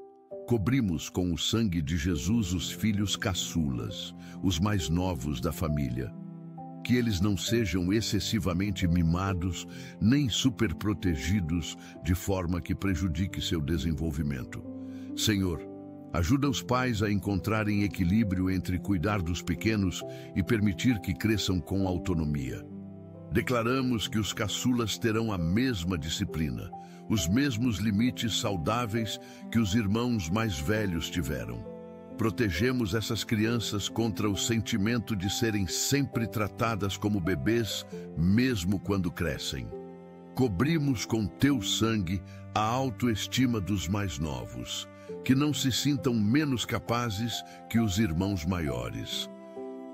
S1: cobrimos com o sangue de Jesus os filhos caçulas, os mais novos da família. Que eles não sejam excessivamente mimados, nem superprotegidos, de forma que prejudique seu desenvolvimento. Senhor, ajuda os pais a encontrarem equilíbrio entre cuidar dos pequenos e permitir que cresçam com autonomia. Declaramos que os caçulas terão a mesma disciplina, os mesmos limites saudáveis que os irmãos mais velhos tiveram. Protegemos essas crianças contra o sentimento de serem sempre tratadas como bebês, mesmo quando crescem. cobrimos com teu sangue a autoestima dos mais novos, que não se sintam menos capazes que os irmãos maiores.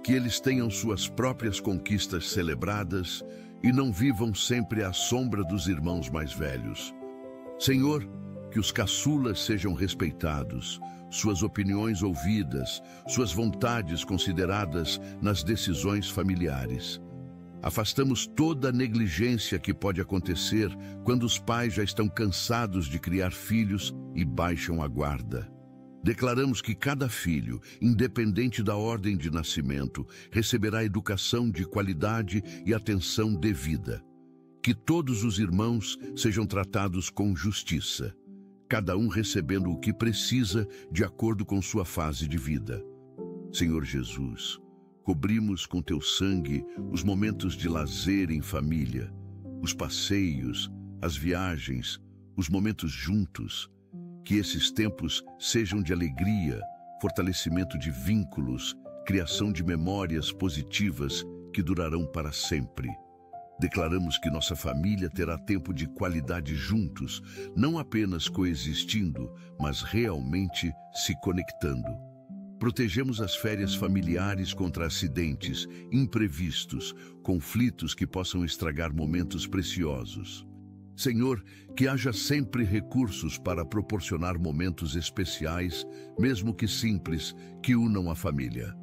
S1: Que eles tenham suas próprias conquistas celebradas e não vivam sempre à sombra dos irmãos mais velhos. Senhor, que os caçulas sejam respeitados, suas opiniões ouvidas, suas vontades consideradas nas decisões familiares. Afastamos toda a negligência que pode acontecer quando os pais já estão cansados de criar filhos e baixam a guarda. Declaramos que cada filho, independente da ordem de nascimento, receberá educação de qualidade e atenção devida. Que todos os irmãos sejam tratados com justiça, cada um recebendo o que precisa de acordo com sua fase de vida. Senhor Jesus, cobrimos com teu sangue os momentos de lazer em família, os passeios, as viagens, os momentos juntos. Que esses tempos sejam de alegria, fortalecimento de vínculos, criação de memórias positivas que durarão para sempre. Declaramos que nossa família terá tempo de qualidade juntos, não apenas coexistindo, mas realmente se conectando. Protegemos as férias familiares contra acidentes, imprevistos, conflitos que possam estragar momentos preciosos. Senhor, que haja sempre recursos para proporcionar momentos especiais, mesmo que simples, que unam a família.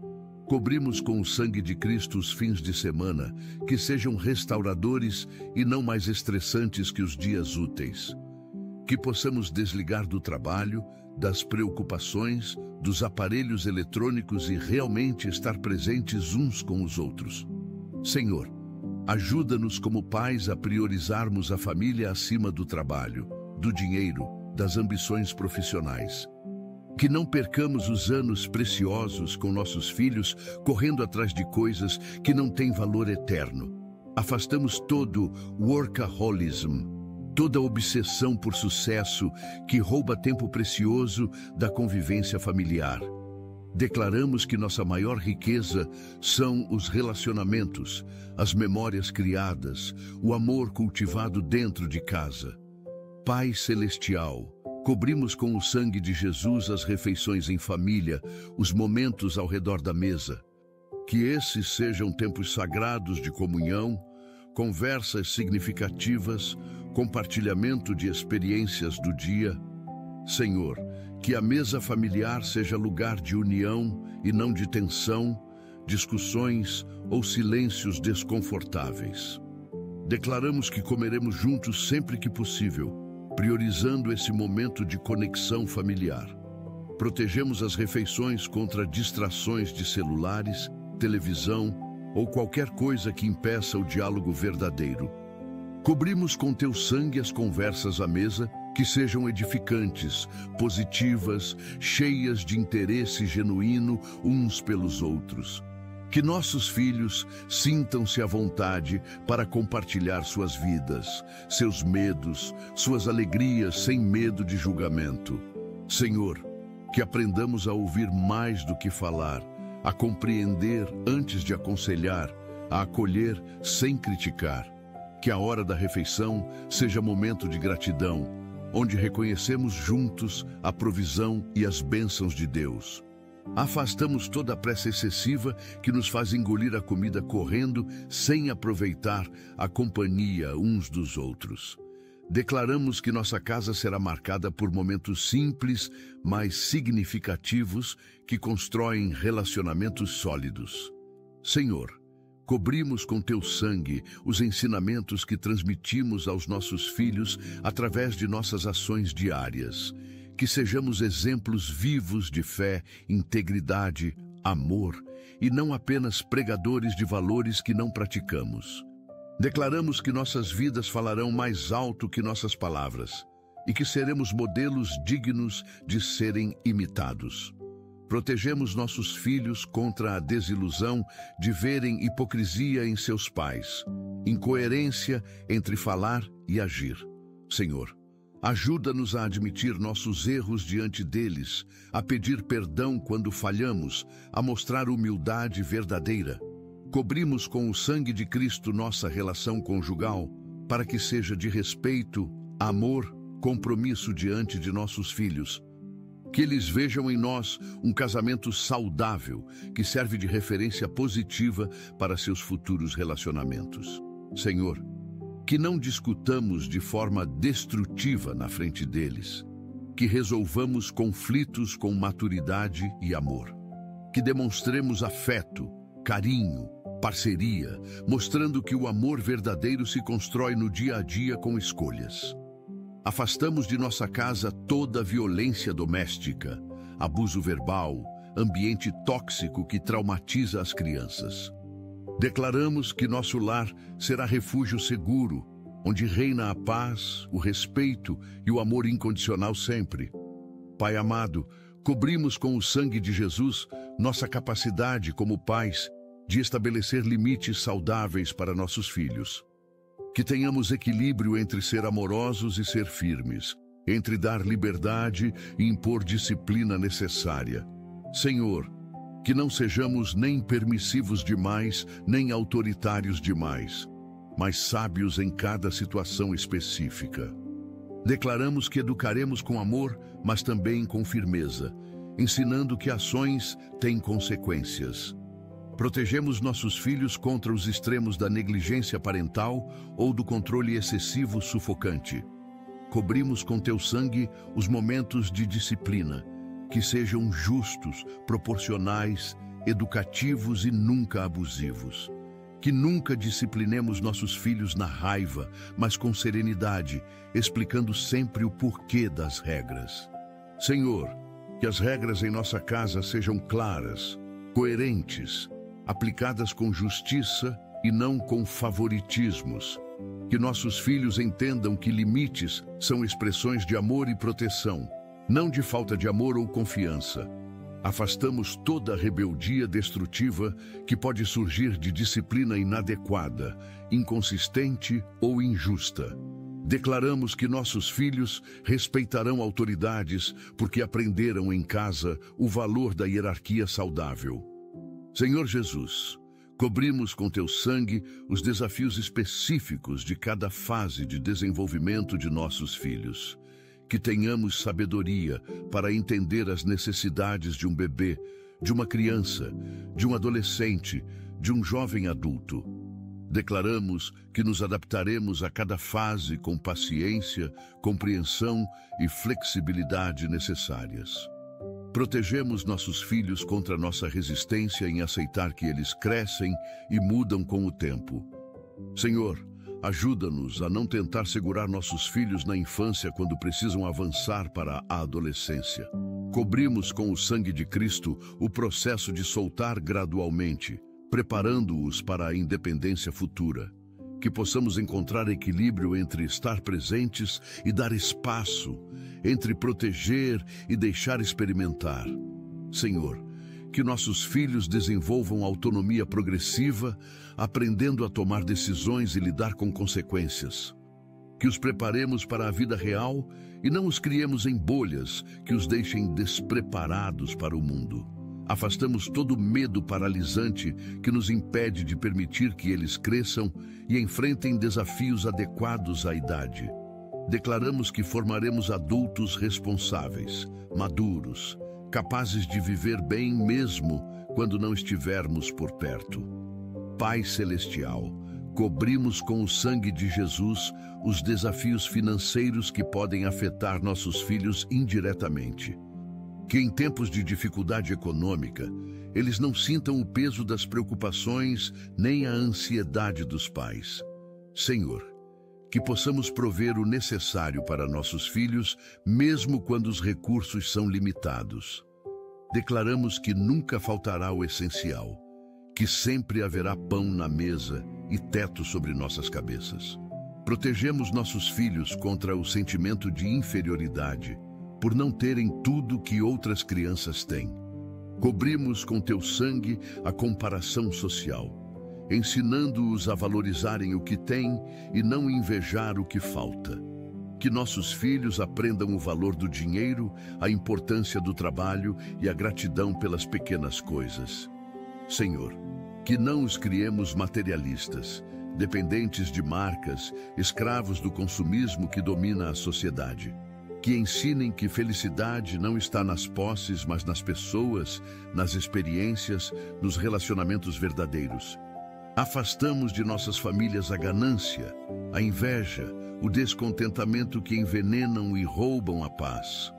S1: Cobrimos com o sangue de Cristo os fins de semana, que sejam restauradores e não mais estressantes que os dias úteis. Que possamos desligar do trabalho, das preocupações, dos aparelhos eletrônicos e realmente estar presentes uns com os outros. Senhor, ajuda-nos como pais a priorizarmos a família acima do trabalho, do dinheiro, das ambições profissionais. Que não percamos os anos preciosos com nossos filhos correndo atrás de coisas que não têm valor eterno. Afastamos todo workaholism, toda obsessão por sucesso que rouba tempo precioso da convivência familiar. Declaramos que nossa maior riqueza são os relacionamentos, as memórias criadas, o amor cultivado dentro de casa. Pai Celestial, cobrimos com o sangue de Jesus as refeições em família, os momentos ao redor da mesa. Que esses sejam tempos sagrados de comunhão, conversas significativas, compartilhamento de experiências do dia. Senhor, que a mesa familiar seja lugar de união e não de tensão, discussões ou silêncios desconfortáveis. Declaramos que comeremos juntos sempre que possível, priorizando esse momento de conexão familiar. Protegemos as refeições contra distrações de celulares, televisão ou qualquer coisa que impeça o diálogo verdadeiro. Cobrimos com teu sangue as conversas à mesa, que sejam edificantes, positivas, cheias de interesse genuíno uns pelos outros. Que nossos filhos sintam-se à vontade para compartilhar suas vidas, seus medos, suas alegrias sem medo de julgamento. Senhor, que aprendamos a ouvir mais do que falar, a compreender antes de aconselhar, a acolher sem criticar. Que a hora da refeição seja momento de gratidão, onde reconhecemos juntos a provisão e as bênçãos de Deus. Afastamos toda a pressa excessiva que nos faz engolir a comida correndo sem aproveitar a companhia uns dos outros. Declaramos que nossa casa será marcada por momentos simples, mas significativos, que constroem relacionamentos sólidos. Senhor, cobrimos com teu sangue os ensinamentos que transmitimos aos nossos filhos através de nossas ações diárias. Que sejamos exemplos vivos de fé, integridade, amor e não apenas pregadores de valores que não praticamos. Declaramos que nossas vidas falarão mais alto que nossas palavras e que seremos modelos dignos de serem imitados. Protegemos nossos filhos contra a desilusão de verem hipocrisia em seus pais, incoerência entre falar e agir. Senhor, ajuda-nos a admitir nossos erros diante deles, a pedir perdão quando falhamos, a mostrar humildade verdadeira. Cobrimos com o sangue de Cristo nossa relação conjugal, para que seja de respeito, amor, compromisso diante de nossos filhos. Que eles vejam em nós um casamento saudável, que serve de referência positiva para seus futuros relacionamentos. Senhor, que não discutamos de forma destrutiva na frente deles. Que resolvamos conflitos com maturidade e amor. Que demonstremos afeto, carinho, parceria, mostrando que o amor verdadeiro se constrói no dia a dia com escolhas. Afastamos de nossa casa toda violência doméstica, abuso verbal, ambiente tóxico que traumatiza as crianças. Declaramos que nosso lar será refúgio seguro, onde reina a paz, o respeito e o amor incondicional sempre. Pai amado, cobrimos com o sangue de Jesus nossa capacidade como pais de estabelecer limites saudáveis para nossos filhos. Que tenhamos equilíbrio entre ser amorosos e ser firmes, entre dar liberdade e impor disciplina necessária. Senhor, que não sejamos nem permissivos demais, nem autoritários demais, mas sábios em cada situação específica. Declaramos que educaremos com amor, mas também com firmeza, ensinando que ações têm consequências. Protegemos nossos filhos contra os extremos da negligência parental ou do controle excessivo sufocante. Cobrimos com teu sangue os momentos de disciplina, que sejam justos, proporcionais, educativos e nunca abusivos. Que nunca disciplinemos nossos filhos na raiva, mas com serenidade, explicando sempre o porquê das regras. Senhor, que as regras em nossa casa sejam claras, coerentes, aplicadas com justiça e não com favoritismos. Que nossos filhos entendam que limites são expressões de amor e proteção, não de falta de amor ou confiança. Afastamos toda rebeldia destrutiva que pode surgir de disciplina inadequada, inconsistente ou injusta. Declaramos que nossos filhos respeitarão autoridades porque aprenderam em casa o valor da hierarquia saudável. Senhor Jesus, cobrimos com teu sangue os desafios específicos de cada fase de desenvolvimento de nossos filhos. Que tenhamos sabedoria para entender as necessidades de um bebê, de uma criança, de um adolescente, de um jovem adulto. Declaramos que nos adaptaremos a cada fase com paciência, compreensão e flexibilidade necessárias. Protegemos nossos filhos contra nossa resistência em aceitar que eles crescem e mudam com o tempo. Senhor, ajuda-nos a não tentar segurar nossos filhos na infância quando precisam avançar para a adolescência. Cobrimos com o sangue de Cristo o processo de soltar gradualmente, preparando-os para a independência futura. Que possamos encontrar equilíbrio entre estar presentes e dar espaço, entre proteger e deixar experimentar. Senhor, que nossos filhos desenvolvam autonomia progressiva, aprendendo a tomar decisões e lidar com consequências. Que os preparemos para a vida real e não os criemos em bolhas que os deixem despreparados para o mundo. Afastamos todo medo paralisante que nos impede de permitir que eles cresçam e enfrentem desafios adequados à idade. Declaramos que formaremos adultos responsáveis, maduros, capazes de viver bem mesmo quando não estivermos por perto. Pai Celestial, cobrimos com o sangue de Jesus os desafios financeiros que podem afetar nossos filhos indiretamente. Que em tempos de dificuldade econômica, eles não sintam o peso das preocupações nem a ansiedade dos pais. Senhor, que possamos prover o necessário para nossos filhos, mesmo quando os recursos são limitados. Declaramos que nunca faltará o essencial, que sempre haverá pão na mesa e teto sobre nossas cabeças. Protegemos nossos filhos contra o sentimento de inferioridade, por não terem tudo que outras crianças têm. Cobrimos com teu sangue a comparação social, ensinando-os a valorizarem o que têm e não invejar o que falta. Que nossos filhos aprendam o valor do dinheiro, a importância do trabalho e a gratidão pelas pequenas coisas. Senhor, que não os criemos materialistas, dependentes de marcas, escravos do consumismo que domina a sociedade. Que ensinem que felicidade não está nas posses, mas nas pessoas, nas experiências, nos relacionamentos verdadeiros. Afastamos de nossas famílias a ganância, a inveja, o descontentamento que envenenam e roubam a paz.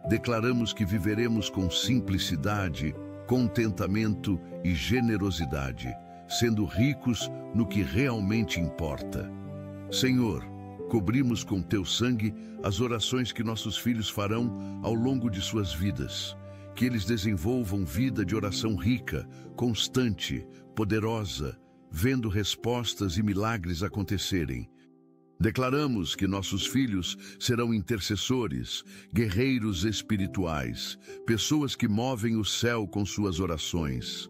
S1: Declaramos que viveremos com simplicidade, contentamento e generosidade, sendo ricos no que realmente importa. Senhor, cobrimos com teu sangue as orações que nossos filhos farão ao longo de suas vidas. Que eles desenvolvam vida de oração rica, constante, poderosa, vendo respostas e milagres acontecerem. Declaramos que nossos filhos serão intercessores, guerreiros espirituais, pessoas que movem o céu com suas orações.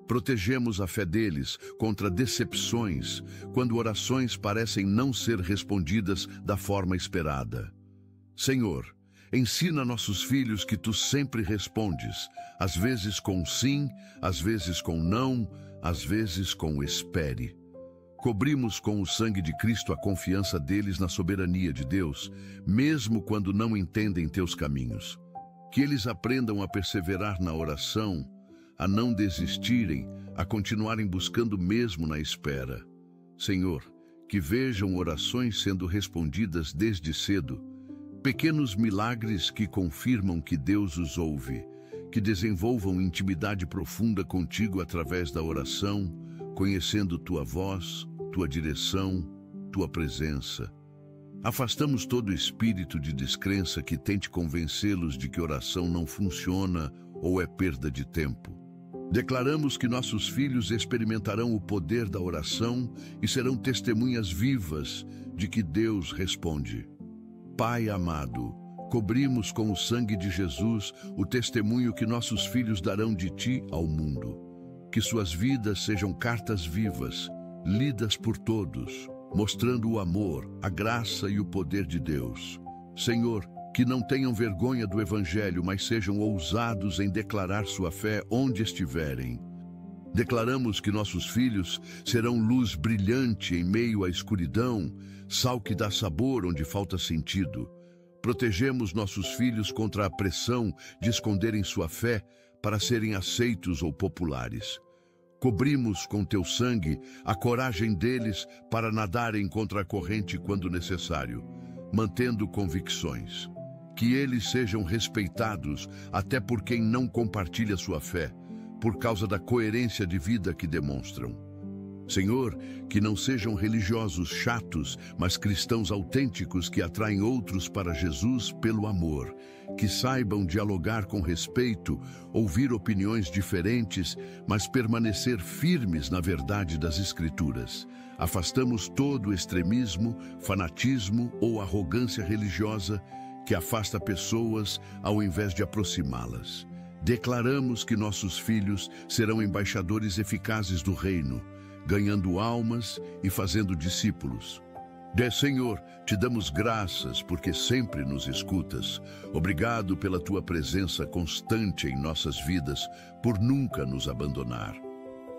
S1: Protegemos a fé deles contra decepções, quando orações parecem não ser respondidas da forma esperada. Senhor, ensina nossos filhos que tu sempre respondes, às vezes com sim, às vezes com não, às vezes com espere. Cobrimos com o sangue de Cristo a confiança deles na soberania de Deus, mesmo quando não entendem teus caminhos. Que eles aprendam a perseverar na oração, a não desistirem, a continuarem buscando mesmo na espera. Senhor, que vejam orações sendo respondidas desde cedo, pequenos milagres que confirmam que Deus os ouve, que desenvolvam intimidade profunda contigo através da oração, conhecendo tua voz, tua direção, tua presença. Afastamos todo espírito de descrença que tente convencê-los de que oração não funciona ou é perda de tempo. Declaramos que nossos filhos experimentarão o poder da oração e serão testemunhas vivas de que Deus responde. Pai amado, cobrimos com o sangue de Jesus o testemunho que nossos filhos darão de ti ao mundo. Que suas vidas sejam cartas vivas, lidas por todos, mostrando o amor, a graça e o poder de Deus. Senhor, que não tenham vergonha do Evangelho, mas sejam ousados em declarar sua fé onde estiverem. Declaramos que nossos filhos serão luz brilhante em meio à escuridão, sal que dá sabor onde falta sentido. Protegemos nossos filhos contra a pressão de esconderem sua fé para serem aceitos ou populares. Cobrimos com teu sangue a coragem deles para nadarem contra a corrente quando necessário, mantendo convicções. Que eles sejam respeitados até por quem não compartilha sua fé, por causa da coerência de vida que demonstram. Senhor, que não sejam religiosos chatos, mas cristãos autênticos que atraem outros para Jesus pelo amor. Que saibam dialogar com respeito, ouvir opiniões diferentes, mas permanecer firmes na verdade das Escrituras. Afastamos todo extremismo, fanatismo ou arrogância religiosa que afasta pessoas ao invés de aproximá-las. Declaramos que nossos filhos serão embaixadores eficazes do reino, ganhando almas e fazendo discípulos. Senhor, te damos graças porque sempre nos escutas. Obrigado pela tua presença constante em nossas vidas, por nunca nos abandonar.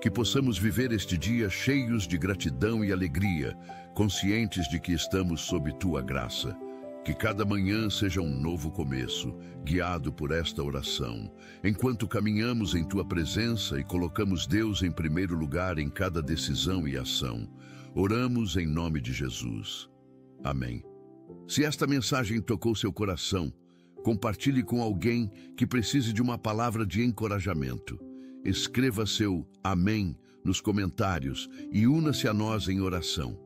S1: Que possamos viver este dia cheios de gratidão e alegria, conscientes de que estamos sob tua graça. Que cada manhã seja um novo começo, guiado por esta oração. Enquanto caminhamos em tua presença e colocamos Deus em primeiro lugar em cada decisão e ação, oramos em nome de Jesus. Amém. Se esta mensagem tocou seu coração, compartilhe com alguém que precise de uma palavra de encorajamento. Escreva seu amém nos comentários e una-se a nós em oração.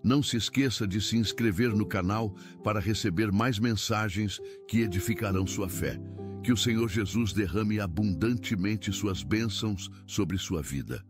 S1: Não se esqueça de se inscrever no canal para receber mais mensagens que edificarão sua fé. Que o Senhor Jesus derrame abundantemente suas bênçãos sobre sua vida.